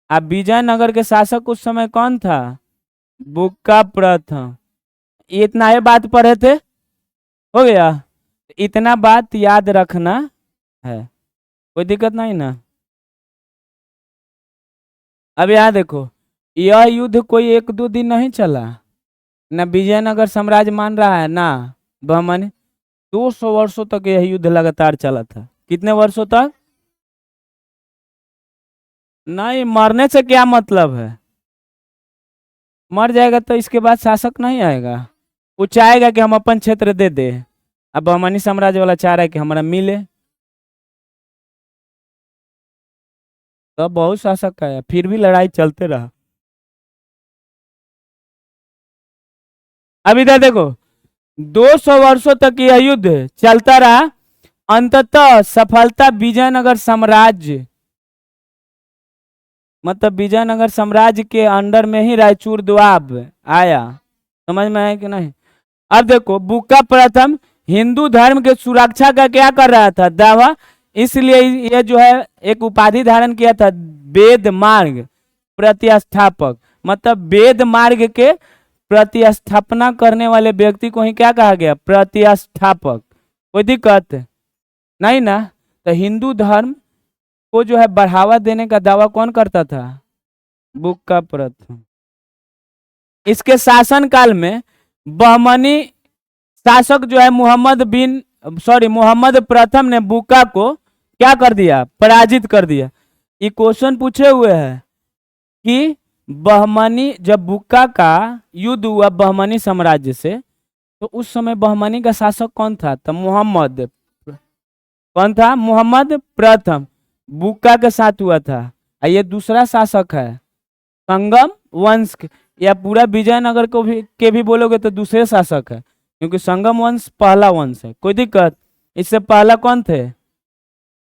अब विजयनगर के शासक उस समय कौन था? बुक्का प्रथम। ये इतना ये बात पढ़े थे, हो गया। इतना बात याद रखना है, कोई दिक्कत नहीं ना। अब यहाँ देखो, यह युद्ध कोई एक दो दिन नहीं चला, न विजयनगर साम्राज्य मान रहा है ना बहमनी। 200 वर्षों तक यह युद्ध लगातार चला था। कितने वर्षों तक? नहीं, मरने से क्या मतलब है? मर जाएगा तो इसके बाद शासक नहीं आएगा। वो चाहेगा कि हम अपन क्षेत्र दे दे। अब बहमनी साम्राज्य वाला चाह रहा है कि हमारा मिले। तो बहुत शासक आया, फिर भी लड़ाई चलते रहा। अब इधर देखो, 200 वर्षों तक यह युद्ध चलता रहा। अंततः सफलता विजयनगर साम्राज्य, मतलब विजयनगर साम्राज्य के अंडर में ही रायचूर दोआब आया। समझ में आया कि नहीं? अब देखो, बुक्का प्रथम हिंदू धर्म के सुरक्षा का क्या कर रहा था? दावा। इसलिए ये जो है एक उपाधि धारण किया था, वेद मार्ग प्रतिष्ठापक। मतलब वेद मार्ग के प्रतिस्थापना करने वाले व्यक्ति को ही क्या कहा गया? प्रतिष्ठापक। कोई दिक्कत नहीं ना? तो हिंदू धर्म को जो है बढ़ावा देने का दावा कौन करता था? बुक्का प्रथम। इसके शासन काल में बहमनी शासक जो है मोहम्मद प्रथम ने बुक्का को क्या कर दिया? पराजित कर दिया। ये क्वेश्चन पूछे हुए है कि बहमनी, जब बुक्का का युद्ध हुआ बहमनी साम्राज्य से, तो उस समय बहमनी का शासक कौन था? तो मोहम्मद। कौन था? मोहम्मद प्रथम। बुक्का के साथ हुआ था। और ये दूसरा शासक है संगम वंश या पूरा विजयनगर को भी बोलोगे तो दूसरे शासक है, क्योंकि संगम वंश पहला वंश है। कोई दिक्कत? इससे पहला कौन थे?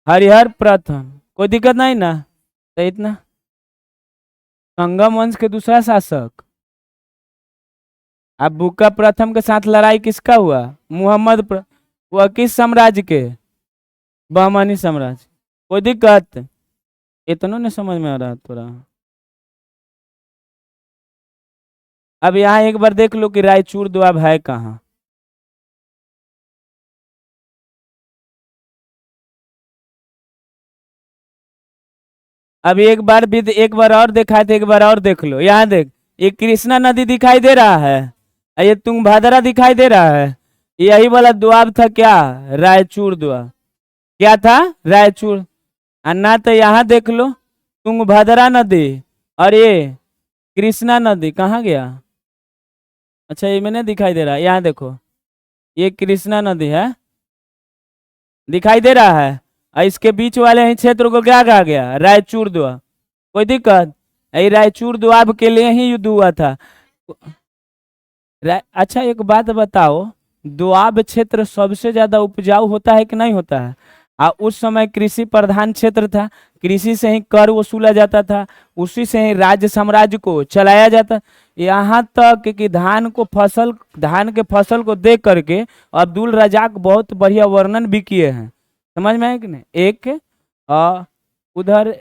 हरिहर प्रथम। कोई दिक्कत नहीं ना? तो इतना संगम वंश के दूसरा शासक। अब बुक्का प्रथम के साथ लड़ाई किसका हुआ? वह किस साम्राज्य के? बहमनी साम्राज्य। कोई दिक्कत? इतना नहीं समझ में आ रहा थोड़ा? अब यहाँ एक बार देख लो कि रायचूर दोआब है कहाँ। अब एक बार और दिखाए थे, एक बार और देख लो। यहाँ देख, ये कृष्णा नदी दिखाई दे रहा है, और ये तुंगभद्रा दिखाई दे रहा है। यही वाला दोआब था क्या? रायचूर दोआब। क्या था? रायचूर। और ना तो यहाँ देख लो, तुंगभद्रा नदी और ये कृष्णा नदी कहाँ गया? अच्छा, ये मैंने दिखाई दे रहा है। यहाँ देखो, ये कृष्णा नदी है, दिखाई दे रहा है। और इसके बीच वाले ही क्षेत्र को क्या कहा गया? रायचूर दोआब। कोई दिक्कत? यही रायचूर दोआब के लिए ही युद्ध हुआ था। अच्छा, एक बात बताओ, दोआब क्षेत्र सबसे ज्यादा उपजाऊ होता है कि नहीं होता है? उस समय कृषि प्रधान क्षेत्र था। कृषि से ही कर वसूला जाता था, उसी से ही राज्य साम्राज्य को चलाया जाता। यहाँ तक कि धान के फसल को देख करके अब्दुल रजाक बहुत बढ़िया वर्णन भी किए हैं। समझ में आया कि नहीं? एक उधर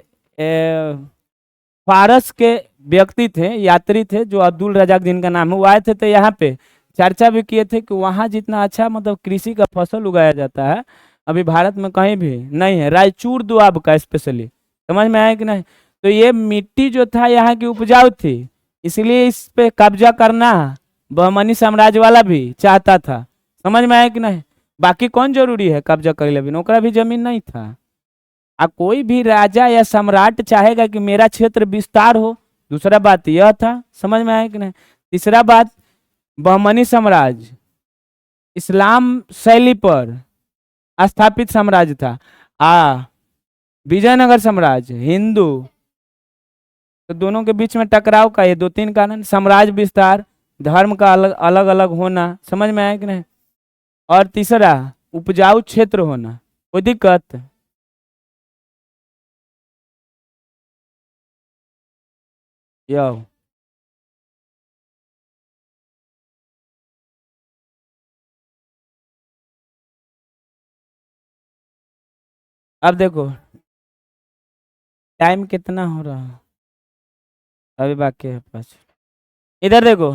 फारस के व्यक्ति थे, यात्री थे, जो अब्दुल रजाक जिनका नाम है, वो आए थे तो यहाँ पे चर्चा भी किए थे कि वहाँ जितना अच्छा मतलब कृषि का फसल उगाया जाता है अभी भारत में कहीं भी नहीं है, रायचूर दोआब का स्पेशली। समझ में आया कि नहीं? तो ये मिट्टी जो था यहाँ की उपजाऊ थी, इसलिए इस पे कब्जा करना बहमनी साम्राज्य वाला भी चाहता था। समझ में आया कि नहीं? बाकी कौन जरूरी है कब्जा कर ले, बिना ओकरा भी जमीन नहीं था। कोई भी राजा या सम्राट चाहेगा कि मेरा क्षेत्र विस्तार हो। दूसरा बात यह था, समझ में आया कि नहीं? तीसरा बात, बहमनी साम्राज्य इस्लाम शैली पर स्थापित साम्राज्य था। विजयनगर साम्राज्य हिंदू। तो दोनों के बीच में टकराव का ये दो तीन कारण, साम्राज्य विस्तार, धर्म का अलग अलग अलग होना। समझ में आया कि नहीं? और तीसरा, उपजाऊ क्षेत्र होना। कोई दिक्कत? यो, अब देखो टाइम कितना हो रहा है, अभी बाकी है 5। इधर देखो,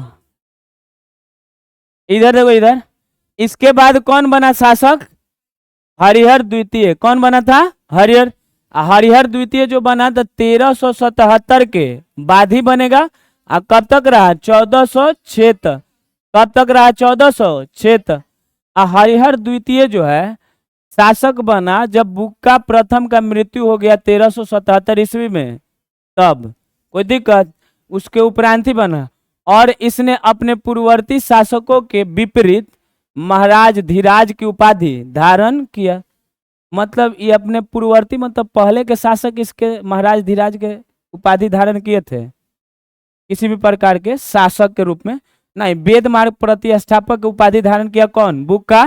इधर देखो इधर। इसके बाद कौन बना शासक? हरिहर द्वितीय। कौन बना था? हरिहर। हरिहर द्वितीय जो बना था 1377 के बाद ही बनेगा। कब तक रहा? 1406 तक। कब तक रहा? 1406 तक। हरिहर द्वितीय जो है शासक बना जब बुक्का प्रथम का मृत्यु हो गया 1377 ईस्वी में, तब। कोई दिक्कत? उसके उपरांत ही बना। और इसने अपने पूर्ववर्ती शासकों के विपरीत महाराज धीराज की उपाधि धारण किया। मतलब ये अपने पूर्ववर्ती मतलब पहले के शासक इसके महाराज धीराज के उपाधि धारण किए थे, किसी भी प्रकार के शासक के रूप में नहीं। वेद मार्ग प्रतिष्ठापक की उपाधि धारण किया कौन? बुक्का।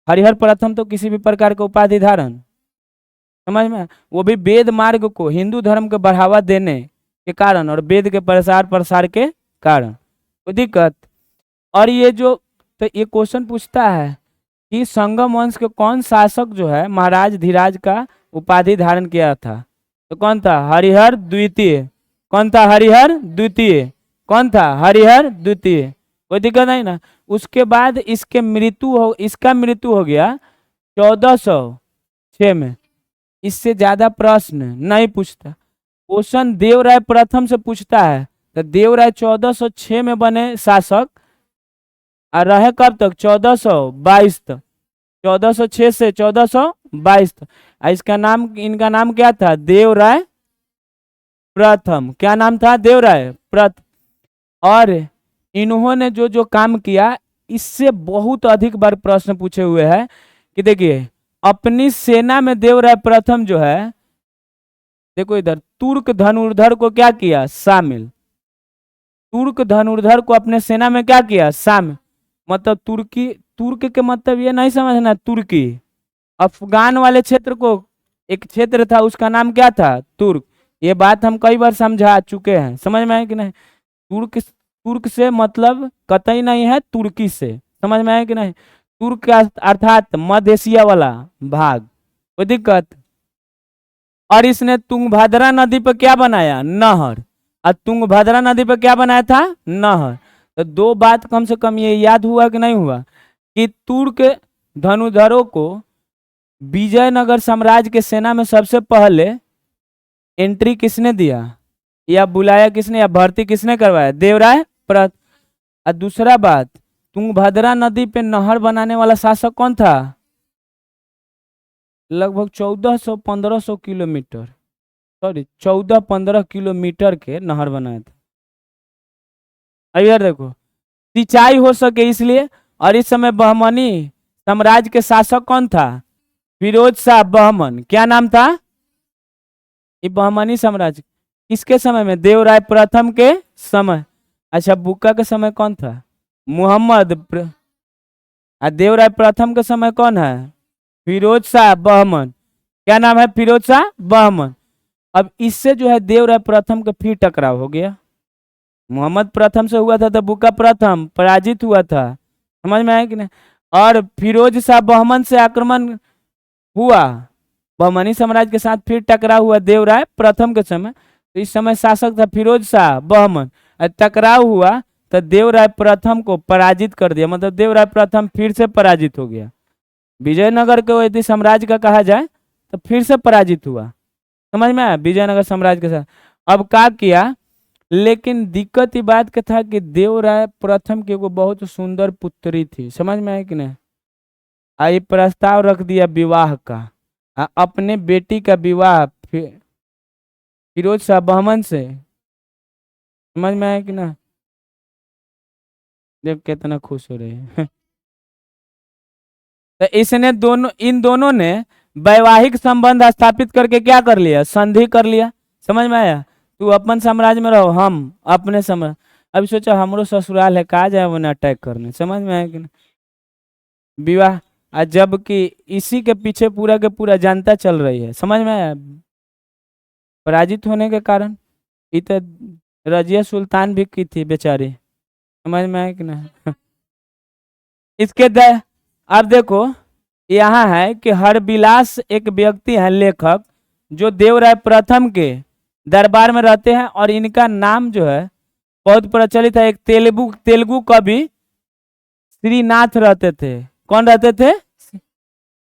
हरिहर प्रथम तो किसी भी प्रकार का उपाधि धारण, समझ में, वो भी वेद मार्ग को हिंदू धर्म को बढ़ावा देने के कारण और वेद के प्रसार के कारण। कोई दिक्कत? और ये जो तो ये क्वेश्चन पूछता है कि संगम वंश के कौन शासक जो है महाराज धीराज का उपाधि धारण किया था? तो कौन था? हरिहर द्वितीय। कौन था? हरिहर द्वितीय। कौन था? हरिहर द्वितीय। कोई दिक्कत नहीं ना। उसके बाद इसका मृत्यु हो गया 1406 में। इससे ज्यादा प्रश्न नहीं पूछता। क्वेश्चन देवराय प्रथम से पूछता है, तो देवराय 1406 में बने शासक और रहे कब तक? 1422 तक। 1406 से 1422 तक। इनका नाम क्या था? देवराय प्रथम। क्या नाम था? देवराय प्रथम। और इन्होंने जो जो काम किया, इससे बहुत अधिक बार प्रश्न पूछे हुए हैं कि देखिए अपनी सेना में देवराय प्रथम जो है, देखो इधर, तुर्क धनुर्धर को क्या किया? शामिल। तुर्क धनुर्धर को अपने सेना में क्या किया? शामिल। मतलब तुर्क के मतलब ये नहीं समझना तुर्की। अफगान वाले क्षेत्र को एक क्षेत्र था, उसका नाम क्या था? तुर्क। ये बात हम कई बार समझा चुके हैं, समझ में है कि नहीं? तुर्क से मतलब कतई नहीं है तुर्की से, समझ में है कि नहीं? तुर्क अर्थात मध्य एशिया वाला भाग। कोई दिक्कत? और इसने तुंगभद्रा नदी पर क्या बनाया? नहर। और तुंगभद्रा नदी पर क्या बनाया था? नहर। तो दो बात कम से कम ये याद हुआ कि नहीं हुआ कि तुर्क धनुर्धरों को विजयनगर साम्राज्य के सेना में सबसे पहले एंट्री किसने दिया, या बुलाया किसने, या भर्ती किसने करवाया? देवराय प्रथम। और दूसरा बात, तुंगभद्रा नदी पे नहर बनाने वाला शासक कौन था? लगभग 1400-1500 किलोमीटर, सॉरी 14-15 किलोमीटर के नहर बनाया था। इधर देखो, सिंचाई हो सके इसलिए। और इस समय बहमनी साम्राज्य के शासक कौन था? फिरोज शाह बहमन। क्या नाम था? ये बहमनी साम्राज्य किसके समय में? देवराय प्रथम के समय। अच्छा, बुक्का के समय कौन था? मोहम्मद। देवराय प्रथम के समय कौन है? फिरोज शाह बहमन। क्या नाम है? फिरोज शाह बहमन। अब इससे जो है देवराय प्रथम का फिर टकराव हो गया। मोहम्मद प्रथम से हुआ था तो बुक्का प्रथम पराजित हुआ था, समझ में आया कि नहीं? और फिरोज शाह बहमन से आक्रमण हुआ, बहमनी साम्राज्य के साथ फिर टकराव हुआ देवराय प्रथम के समय। तो इस समय शासक था फिरोज शाह बहमन। टकराव हुआ तो देवराय प्रथम को पराजित कर दिया, मतलब देवराय प्रथम फिर से पराजित हो गया। विजयनगर को यदि साम्राज्य का कहा जाए तो फिर से पराजित हुआ, समझ में आया? विजयनगर साम्राज्य के साथ अब क्या किया, लेकिन दिक्कत ये बात का था कि देवराय प्रथम की वो बहुत सुंदर पुत्री थी, समझ में आया कि नहीं? ये प्रस्ताव रख दिया विवाह का, अपने बेटी का विवाह फिरोज शाह बहमन से, समझ में आया कि ना? देख कितना खुश हो रहे हैं। तो इन दोनों ने वैवाहिक संबंध स्थापित करके क्या कर लिया? संधि कर लिया, समझ में आया? तू अपन साम्राज्य में रहो, हम अपने साम्राज्य। अभी सोचा हमरो ससुराल है, कहा जाए उन्हें अटैक करने, समझ में आया कि ना? विवाह, जबकि इसी के पीछे पूरा के पूरा जनता चल रही है, समझ में आया? पराजित होने के कारण। तो रजिया सुल्तान भी की थी बेचारी, समझ में आया कि ना? इसके अब देखो यहाँ है कि हरबिलास एक व्यक्ति है, लेखक, जो देवराय प्रथम के दरबार में रहते हैं। और इनका नाम जो है बहुत प्रचलित है। एक तेलुगु कवि श्रीनाथ रहते थे। कौन रहते थे?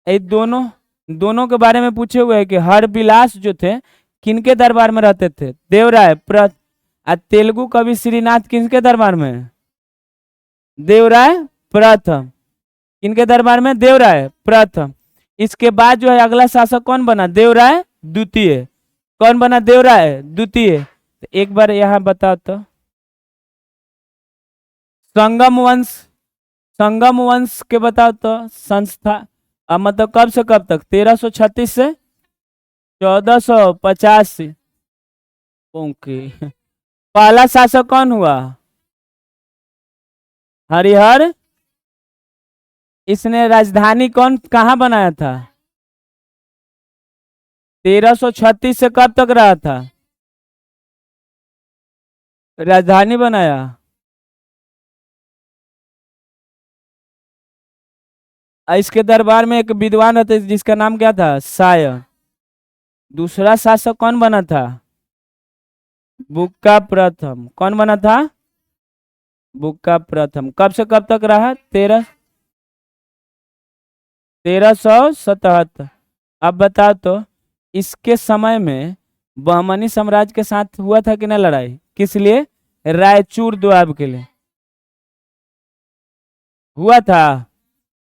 ये दोनों दोनों के बारे में पूछे हुए हैं कि हरबिलास जो थे किनके दरबार में रहते थे? देवराय तेलुगु कवि श्रीनाथ किनके दरबार में? देवराय प्रथम। किनके दरबार में? देवराय प्रथम। इसके बाद जो है अगला शासक कौन बना? देवराय द्वितीय। कौन बना? देवराय द्वितीय। तो एक बार यहाँ बताओ तो, संगम वंश के बताओ तो संस्था, मतलब कब से कब तक? 1336 से 1485। ओके। पहला शासक कौन हुआ? हरिहर। इसने राजधानी कहाँ बनाया था? 1336 से कब तक रहा था? राजधानी बनाया। इसके दरबार में एक विद्वान रहते जिसका नाम क्या था? शायर। दूसरा शासक कौन बना था? बुक्का प्रथम। कौन बना था? बुक्का प्रथम। कब से कब तक रहा? 1377। अब बताओ तो, इसके समय में बहमनी साम्राज्य के साथ हुआ था कि ना लड़ाई? किस लिए? रायचूर दोआब के लिए हुआ था।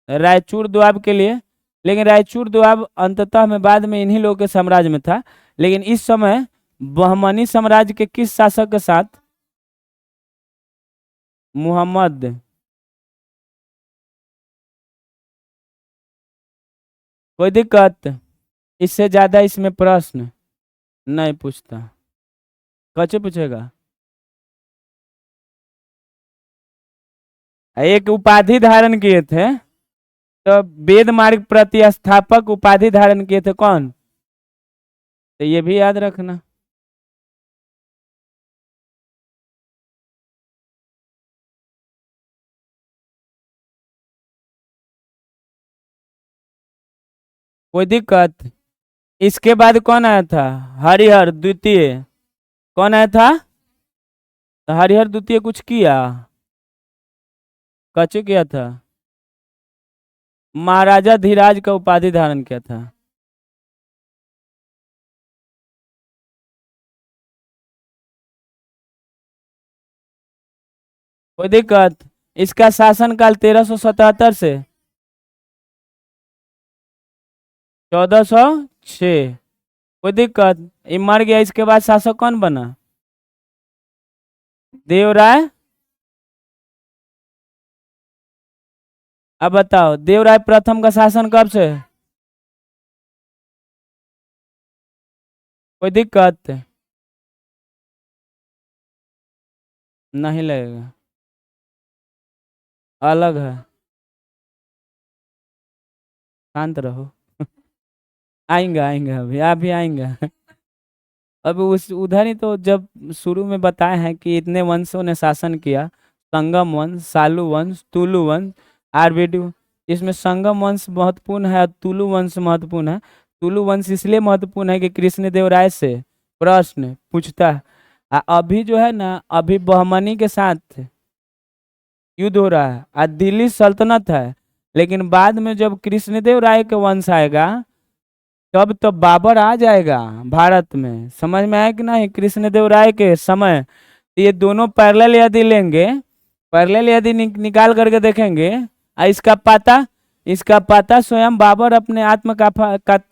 रायचूर दोआब के लिए। लेकिन रायचूर दोआब अंततः में बाद में इन्हीं लोगों के साम्राज्य में था। लेकिन इस समय बहमनी साम्राज्य के किस शासक के साथ? मुहम्मद। कोई दिक्कत? इससे ज्यादा इसमें प्रश्न नहीं पूछता। कैसे पूछेगा? एक उपाधि धारण किए थे, तो वेद मार्ग प्रतिस्थापक उपाधि धारण किए थे। कौन? तो ये भी याद रखना। कोई दिक्कत? इसके बाद कौन आया था? हरिहर द्वितीय। कौन आया था? तो हरिहर द्वितीय कुछ किया? कछु किया था? महाराजा धीराज का उपाधि धारण किया था। कोई दिक्कत? इसका शासनकाल 1377 से 1406। कोई दिक्कत? ये मर गया। इसके बाद शासक कौन बना? देवराय। अब बताओ, देवराय प्रथम का शासन कब से? कोई दिक्कत? नहीं लगेगा, अलग है। शांत रहो। आएंगे आएंगे, अभी आएंगे। अब उस उधर ही तो जब शुरू में बताए हैं कि इतने वंशों ने शासन किया, संगम वंश, सालू वंश, तुलु वंश, आरबीडू। इसमें संगम वंश महत्वपूर्ण है और तुलु वंश महत्वपूर्ण है। तुलु वंश इसलिए महत्वपूर्ण है कि कृष्णदेवराय से प्रश्न पूछता है। अभी जो है ना, अभी बहमनी के साथ युद्ध हो रहा है और दिल्ली सल्तनत है। लेकिन बाद में जब कृष्णदेवराय के वंश आएगा, तब तो बाबर आ जाएगा भारत में। समझ में आया कि नहीं? कृष्णदेवराय के समय ये दोनों पैरेलल यदि लेंगे, पैरेलल यदि निकाल करके देखेंगे, इसका पता स्वयं बाबर अपने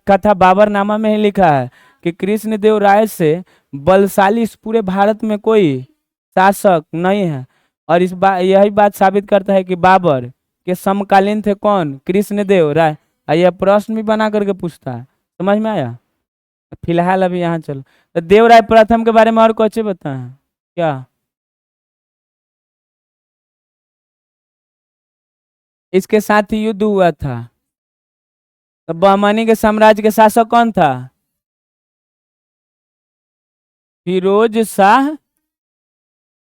कथा बाबरनामा में ही लिखा है कि कृष्णदेवराय से बलशाली इस पूरे भारत में कोई शासक नहीं है। और यही बात साबित करता है कि बाबर के समकालीन थे कौन? कृष्णदेवराय। यह प्रश्न भी बना करके पूछता है। समझ में आया? फिलहाल अभी यहाँ चलो, तो देवराय प्रथम के बारे में और कुछ बताएं क्या? इसके साथ ही युद्ध हुआ था। तो बहमनी के साम्राज्य के शासक कौन था? फिरोज शाह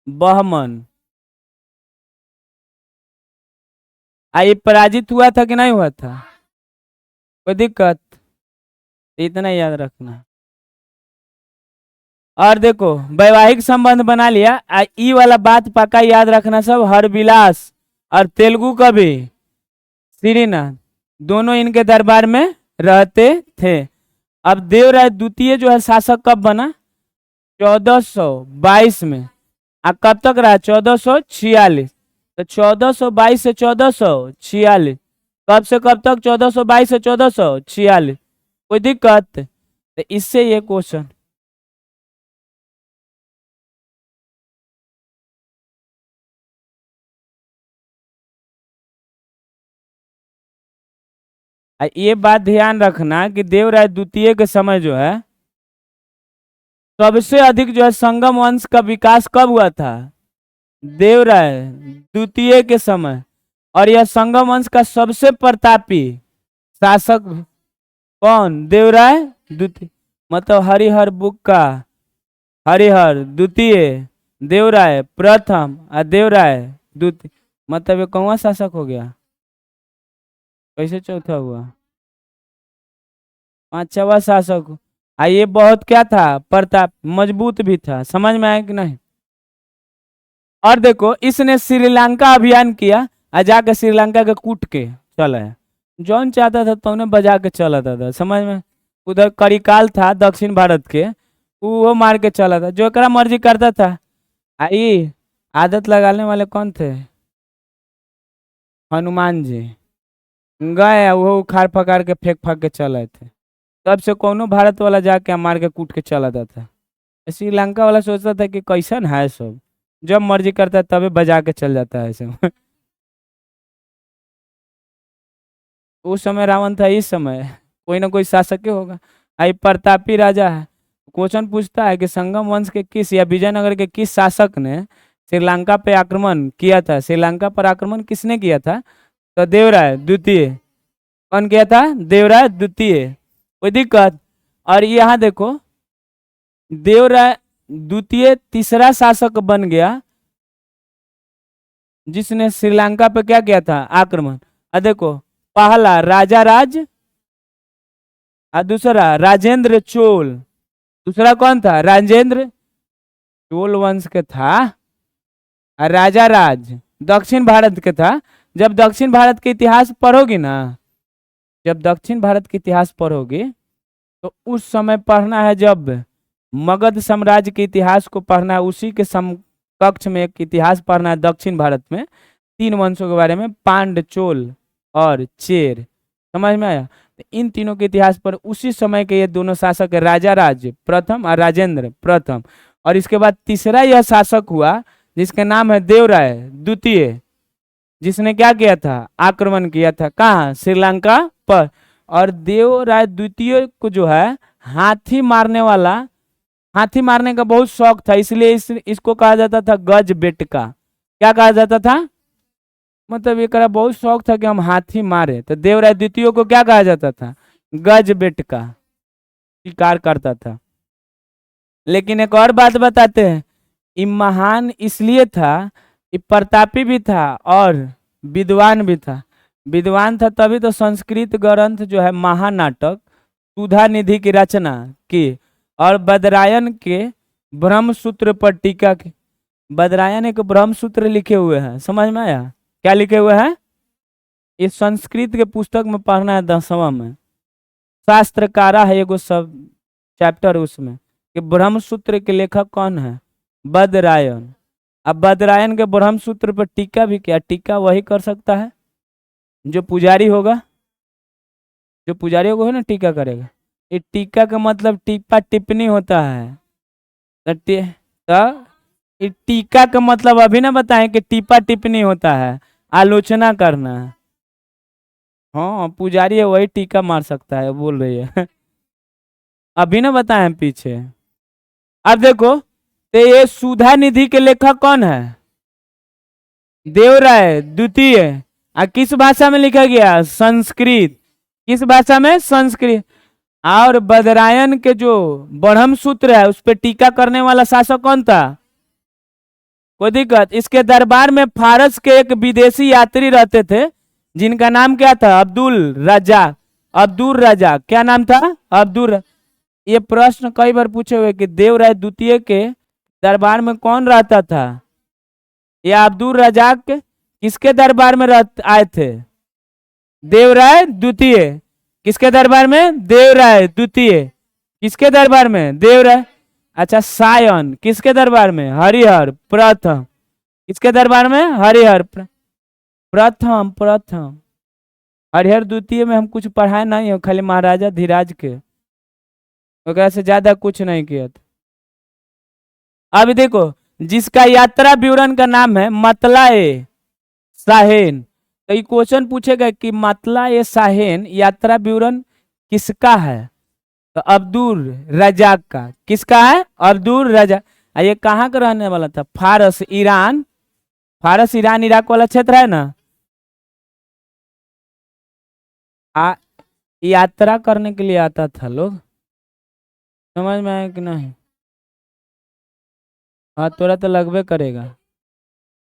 बहमन। ये पराजित हुआ था कि नहीं हुआ था? कोई दिक्कत? इतना याद रखना। और देखो, वैवाहिक संबंध बना लिया। ई वाला बात पक्का याद रखना सब। हरविलास और तेलुगु कवि श्रीनाथ, दोनों इनके दरबार में रहते थे। अब देवराय द्वितीय जो है शासक कब बना? 1422 में। अब कब तक रहा? 1446। तो 1422 से 1446, कब से कब तक? 1422 से 1446। कोई दिक्कत? तो इससे ये क्वेश्चन, ये बात ध्यान रखना कि देवराय द्वितीय के समय जो है सबसे अधिक जो है संगम वंश का विकास कब हुआ था? देवराय द्वितीय के समय। और यह संगम वंश का सबसे प्रतापी शासक कौन? देवराय द्वितीय। मतलब हरिहर बुक का हरिहर द्वितीय, देवराय प्रथम और देवराय द्वितीय, मतलब ये कौन शासक हो गया? कैसे चौथा हुआ? पांचवा शासक। ये बहुत क्या था? प्रताप, मजबूत भी था। समझ में आया कि नहीं? और देखो, इसने श्रीलंका अभियान किया और जाके श्रीलंका के कूट के चला है। जौन चाहता था तो उन्हें बजा के चला था। समझ में? उधर करिकाल था दक्षिण भारत के, वो मार के चला था, जो करा मर्जी करता था। आई आदत लगाने वाले कौन थे? हनुमान जी। गए वो उखाड़ पकाड़ के फेंक फाक के चल आए थे। तब से कोनो भारत वाला जाके मार के कूट के चला जाता था। श्रीलंका वाला सोचता था कि कैसन है सब, जब मर्जी करता है तभी बजा के चल जाता है ऐसे। उस समय रावण था, इस समय कोई ना कोई शासक ही होगा। आई प्रतापी राजा है। क्वेश्चन पूछता है कि संगम वंश के किस या विजयनगर के किस शासक ने श्रीलंका पे आक्रमण किया था? श्रीलंका पर आक्रमण किसने किया था? तो देवराय द्वितीय। कौन किया था? देवराय द्वितीय। कोई दिक्कत? और यहाँ देखो, देवराय द्वितीय तीसरा शासक बन गया जिसने श्रीलंका पे क्या किया था? आक्रमण। देखो, पहला राजा राज और दूसरा राजेंद्र चोल। दूसरा कौन था? राजेंद्र चोल वंश के था। और राजा राज दक्षिण भारत के था। जब दक्षिण भारत के इतिहास पढ़ोगी ना, जब दक्षिण भारत के इतिहास पढ़ोगे तो उस समय पढ़ना है, जब मगध साम्राज्य के इतिहास को पढ़ना है, उसी के समकक्ष में एक इतिहास पढ़ना है दक्षिण भारत में, 3 वंशों के बारे में, पांड, चोल और चेर। समझ में आया? तो इन तीनों के इतिहास पर उसी समय के ये दोनों शासक है, राजा राज प्रथम और राजेंद्र प्रथम। और इसके बाद तीसरा यह शासक हुआ जिसका नाम है देवराय द्वितीय, जिसने क्या किया था? आक्रमण किया था। कहाँ? श्रीलंका पर। और देवराय द्वितीय को जो है हाथी मारने वाला, हाथी मारने का बहुत शौक था, इसलिए इसको कहा जाता था गज बेटका। क्या कहा जाता था? मतलब ये करा बहुत शौक था कि हम हाथी मारे, तो देवराय द्वितीय को क्या कहा जाता था? गज बेटका। शिकार करता था। लेकिन एक और बात बताते हैं, ये महान इसलिए था, ये प्रतापी भी था और विद्वान भी था। विद्वान था तभी तो संस्कृत ग्रंथ जो है महानाटक सुधा निधि की रचना की, और बदरायन के ब्रह्मसूत्र पर टीका की। बदरायन एक ब्रह्मसूत्र लिखे हुए हैं। समझ में आया? क्या लिखे हुए हैं? इस संस्कृत के पुस्तक में पढ़ना है 10वां में। शास्त्रकारा है एगो सब चैप्टर उसमें, कि ब्रह्मसूत्र के लेखक कौन है? बदरायन। अब बदरायन के ब्रह्मसूत्र पर टीका भी क्या? टीका वही कर सकता है जो पुजारी होगा। जो पुजारी होगा ना टीका करेगा। ये टीका का मतलब टीपा टिप्पणी होता है। तो ये टीका का मतलब अभी ना बताएं कि टीपा टिप्पणी होता है, आलोचना करना है। हाँ, पुजारी है वही टीका मार सकता है, बोल रही है। अभी ना बताएं पीछे। अब देखो, तो ये सुधा निधि के लेखक कौन है? देवराय द्वितीय। किस भाषा में लिखा गया? संस्कृत। किस भाषा में? संस्कृत। और बदरायन के जो ब्रह्म सूत्र है उस पर टीका करने वाला शासक कौन था? कोई दिक्कत? इसके दरबार में फारस के एक विदेशी यात्री रहते थे जिनका नाम क्या था? अब्दुल रजाक। अब्दुल रजाक। क्या नाम था? अब्दुल। ये प्रश्न कई बार पूछे हुए कि देवराय द्वितीय के दरबार में कौन रहता था? ये अब्दुल रजाक किसके दरबार में आए थे? देवराय द्वितीय। किसके दरबार में? देवराय द्वितीय। किसके दरबार में? देवराय। अच्छा, सायन किसके दरबार में? हरिहर प्रथम। किसके दरबार में? हरिहर प्रथम। प्रथम हरिहर द्वितीय में हम कुछ पढ़ाए नहीं हो, खाली महाराजा धीराज के, वगैरह से ज्यादा कुछ नहीं किया था। अब देखो, जिसका यात्रा विवरण का नाम है मतला ए साहेन, तो ये क्वेश्चन पूछेगा कि मतला ए साहेन यात्रा विवरण किसका है? तो अब्दुल रजाक का। किसका है? अब्दुल रजाक। ये कहाँ का रहने वाला था? फारस, ईरान। फारस, ईरान, इराक वाला क्षेत्र है ना। यात्रा करने के लिए आता था लोग, समझ में आया कि नहीं? हाँ, तोरा तो लगबे करेगा,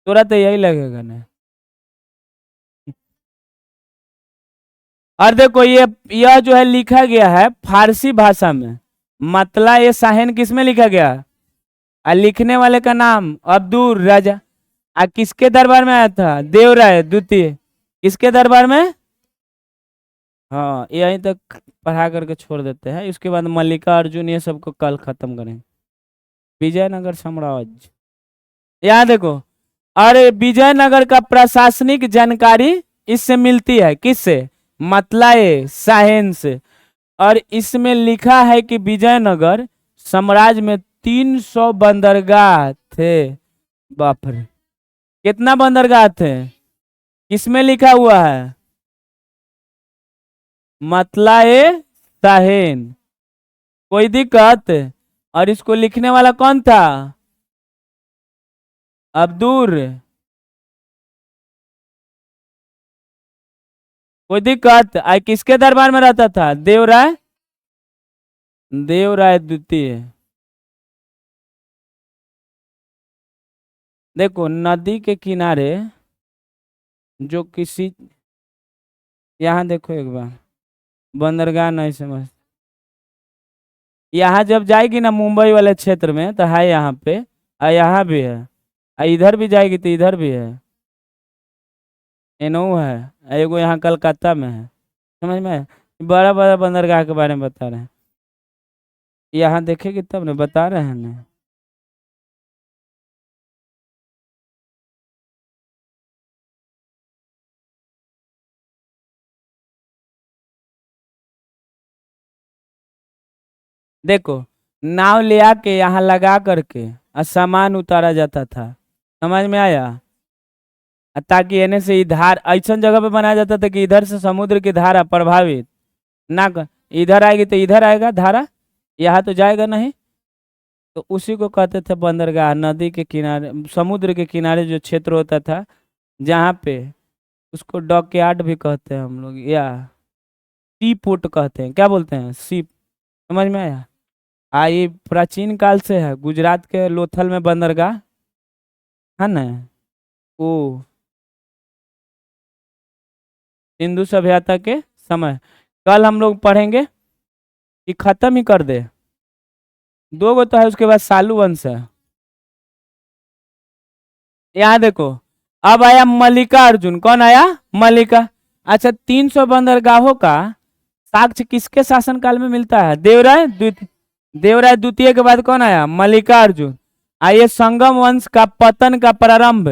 तोरा तो यही लगेगा ना। और देखो, यह जो है लिखा गया है फारसी भाषा में। मतला ये साहिन किस में लिखा गया? और लिखने वाले का नाम अब्दुल राजा। किसके दरबार में आया था? देवराय द्वितीय। किसके दरबार में? हाँ, यहीं तक पढ़ा करके छोड़ देते हैं, इसके बाद मल्लिका अर्जुन ये सबको कल खत्म करेंगे। विजयनगर साम्राज्य, यहाँ देखो, अरे विजयनगर का प्रशासनिक जानकारी इससे मिलती है। किससे? मतलाए साहेन से। और इसमें लिखा है कि विजयनगर साम्राज्य में 300 बंदरगाह थे। बाप रे, कितना बंदरगाह थे? किसमें लिखा हुआ है? मतलाए साहेन। कोई दिक्कत? और इसको लिखने वाला कौन था? अब्दुल। कोई दिक्कत? किसके दरबार में रहता था? देवराय, देवराय द्वितीय। देखो, नदी के किनारे जो किसी, यहाँ देखो एक बार, बंदरगाह नहीं समझ, यहाँ जब जाएगी ना मुंबई वाले क्षेत्र में तो है यहाँ पे, और यहाँ भी है, और इधर भी जाएगी तो इधर भी है, एनहू है, एगो यहाँ कलकत्ता में है। समझ में? बड़ा बड़ा बंदरगाह के बारे में बता रहे हैं, यहाँ देखेगी तब ना, बता रहे हैं ना। देखो, नाव ले आके यहाँ लगा करके और सामान उतारा जाता था। समझ में आया? ताकि एने से धार ऐसा जगह पे बनाया जाता था कि इधर से समुद्र की धारा प्रभावित ना कर, इधर आएगी तो इधर आएगा धारा, यहाँ तो जाएगा नहीं। तो उसी को कहते थे बंदरगाह। नदी के किनारे, समुद्र के किनारे जो क्षेत्र होता था जहाँ पे, उसको डॉकयार्ड भी कहते हैं हम लोग, या सी पोर्ट कहते हैं। क्या बोलते हैं? सी। समझ में आया? ये प्राचीन काल से है, गुजरात के लोथल में बंदरगाह है ना। ओ, सिंधु सभ्यता के समय। कल हम लोग पढ़ेंगे कि खत्म ही कर दे, दो गो तो है, उसके बाद सालू वंश है। यहाँ देखो, अब आया मल्लिका अर्जुन। कौन आया? मल्लिका। अच्छा, 300 बंदरगाहों का साक्ष्य किसके शासनकाल में मिलता है? देवराय द्वितीय। देवराय द्वितीय के बाद कौन आया? मल्लिका अर्जुन। आइए, संगम वंश का पतन का प्रारंभ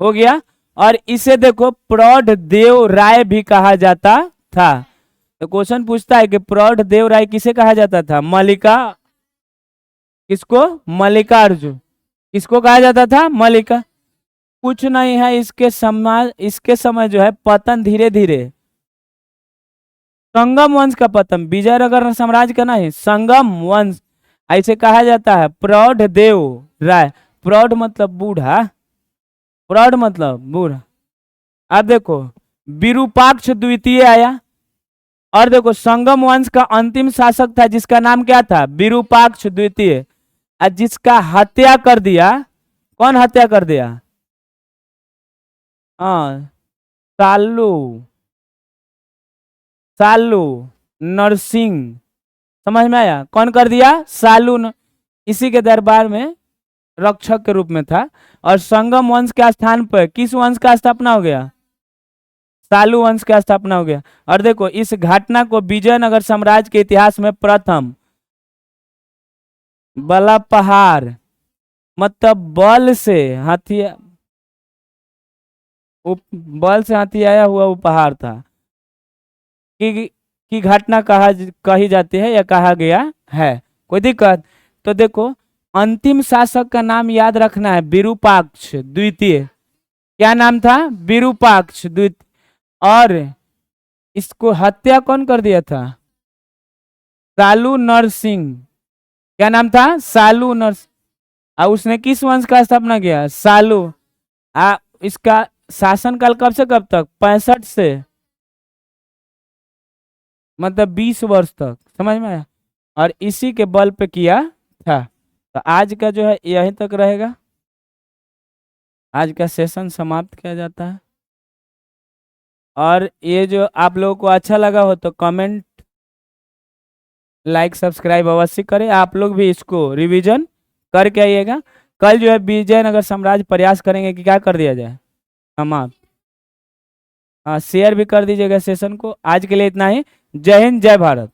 हो गया। और इसे देखो, प्रौढ़ देव राय भी कहा जाता था। तो क्वेश्चन पूछता है कि प्रौढ़ देव राय किसे कहा जाता था? मल्लिका। किसको? मल्लिका अर्जुन। किसको कहा जाता था? मल्लिका। कुछ नहीं है, इसके समय जो है पतन धीरे धीरे, संगम वंश का पतन, विजयनगर साम्राज्य का नहीं, संगम वंश ऐसे कहा जाता है। प्रौढ़ देव राय, प्रौढ़ मतलब बूढ़ा, प्रौढ़ मतलब बूढ़ा। अब देखो, विरूपाक्ष द्वितीय आया। और देखो, संगम वंश का अंतिम शासक था जिसका नाम क्या था? विरूपाक्ष द्वितीय। और जिसका हत्या कर दिया, कौन हत्या कर दिया? हाँ, सालू, सालू नरसिंह। समझ में आया? कौन कर दिया? सालू इसी के दरबार में रक्षक के रूप में था। और संगम वंश के स्थान पर किस वंश का स्थापना हो गया? सालू वंश का स्थापना हो गया। और देखो इस घटना को विजयनगर साम्राज्य के इतिहास में प्रथम बला पहाड़, मतलब बल से हाथी, बल से हाथी आया हुआ उपहार था की घटना कही जाती है या कहा गया है। कोई दिक्कत? तो देखो अंतिम शासक का नाम याद रखना है, विरूपाक्ष द्वितीय। क्या नाम था? विरूपाक्ष द्वितीय। और इसको हत्या कौन कर दिया था? सालू नरसिंह। क्या नाम था? सालू नरसिंह। और उसने किस वंश का स्थापना किया? सालू। इसका शासनकाल कब से कब तक? 65 से, मतलब 20 वर्ष तक। समझ में आया? और इसी के बल पे किया था। तो आज का जो है यहीं तक रहेगा, आज का सेशन समाप्त किया जाता है। और ये जो आप लोगों को अच्छा लगा हो तो कमेंट, लाइक, सब्सक्राइब अवश्य करें। आप लोग भी इसको रिवीजन करके आइएगा। कल जो है विजयनगर साम्राज्य प्रयास करेंगे कि क्या कर दिया जाए, समाप्त। हाँ, शेयर भी कर दीजिएगा सेशन को। आज के लिए इतना ही। जय हिंद, जय भारत।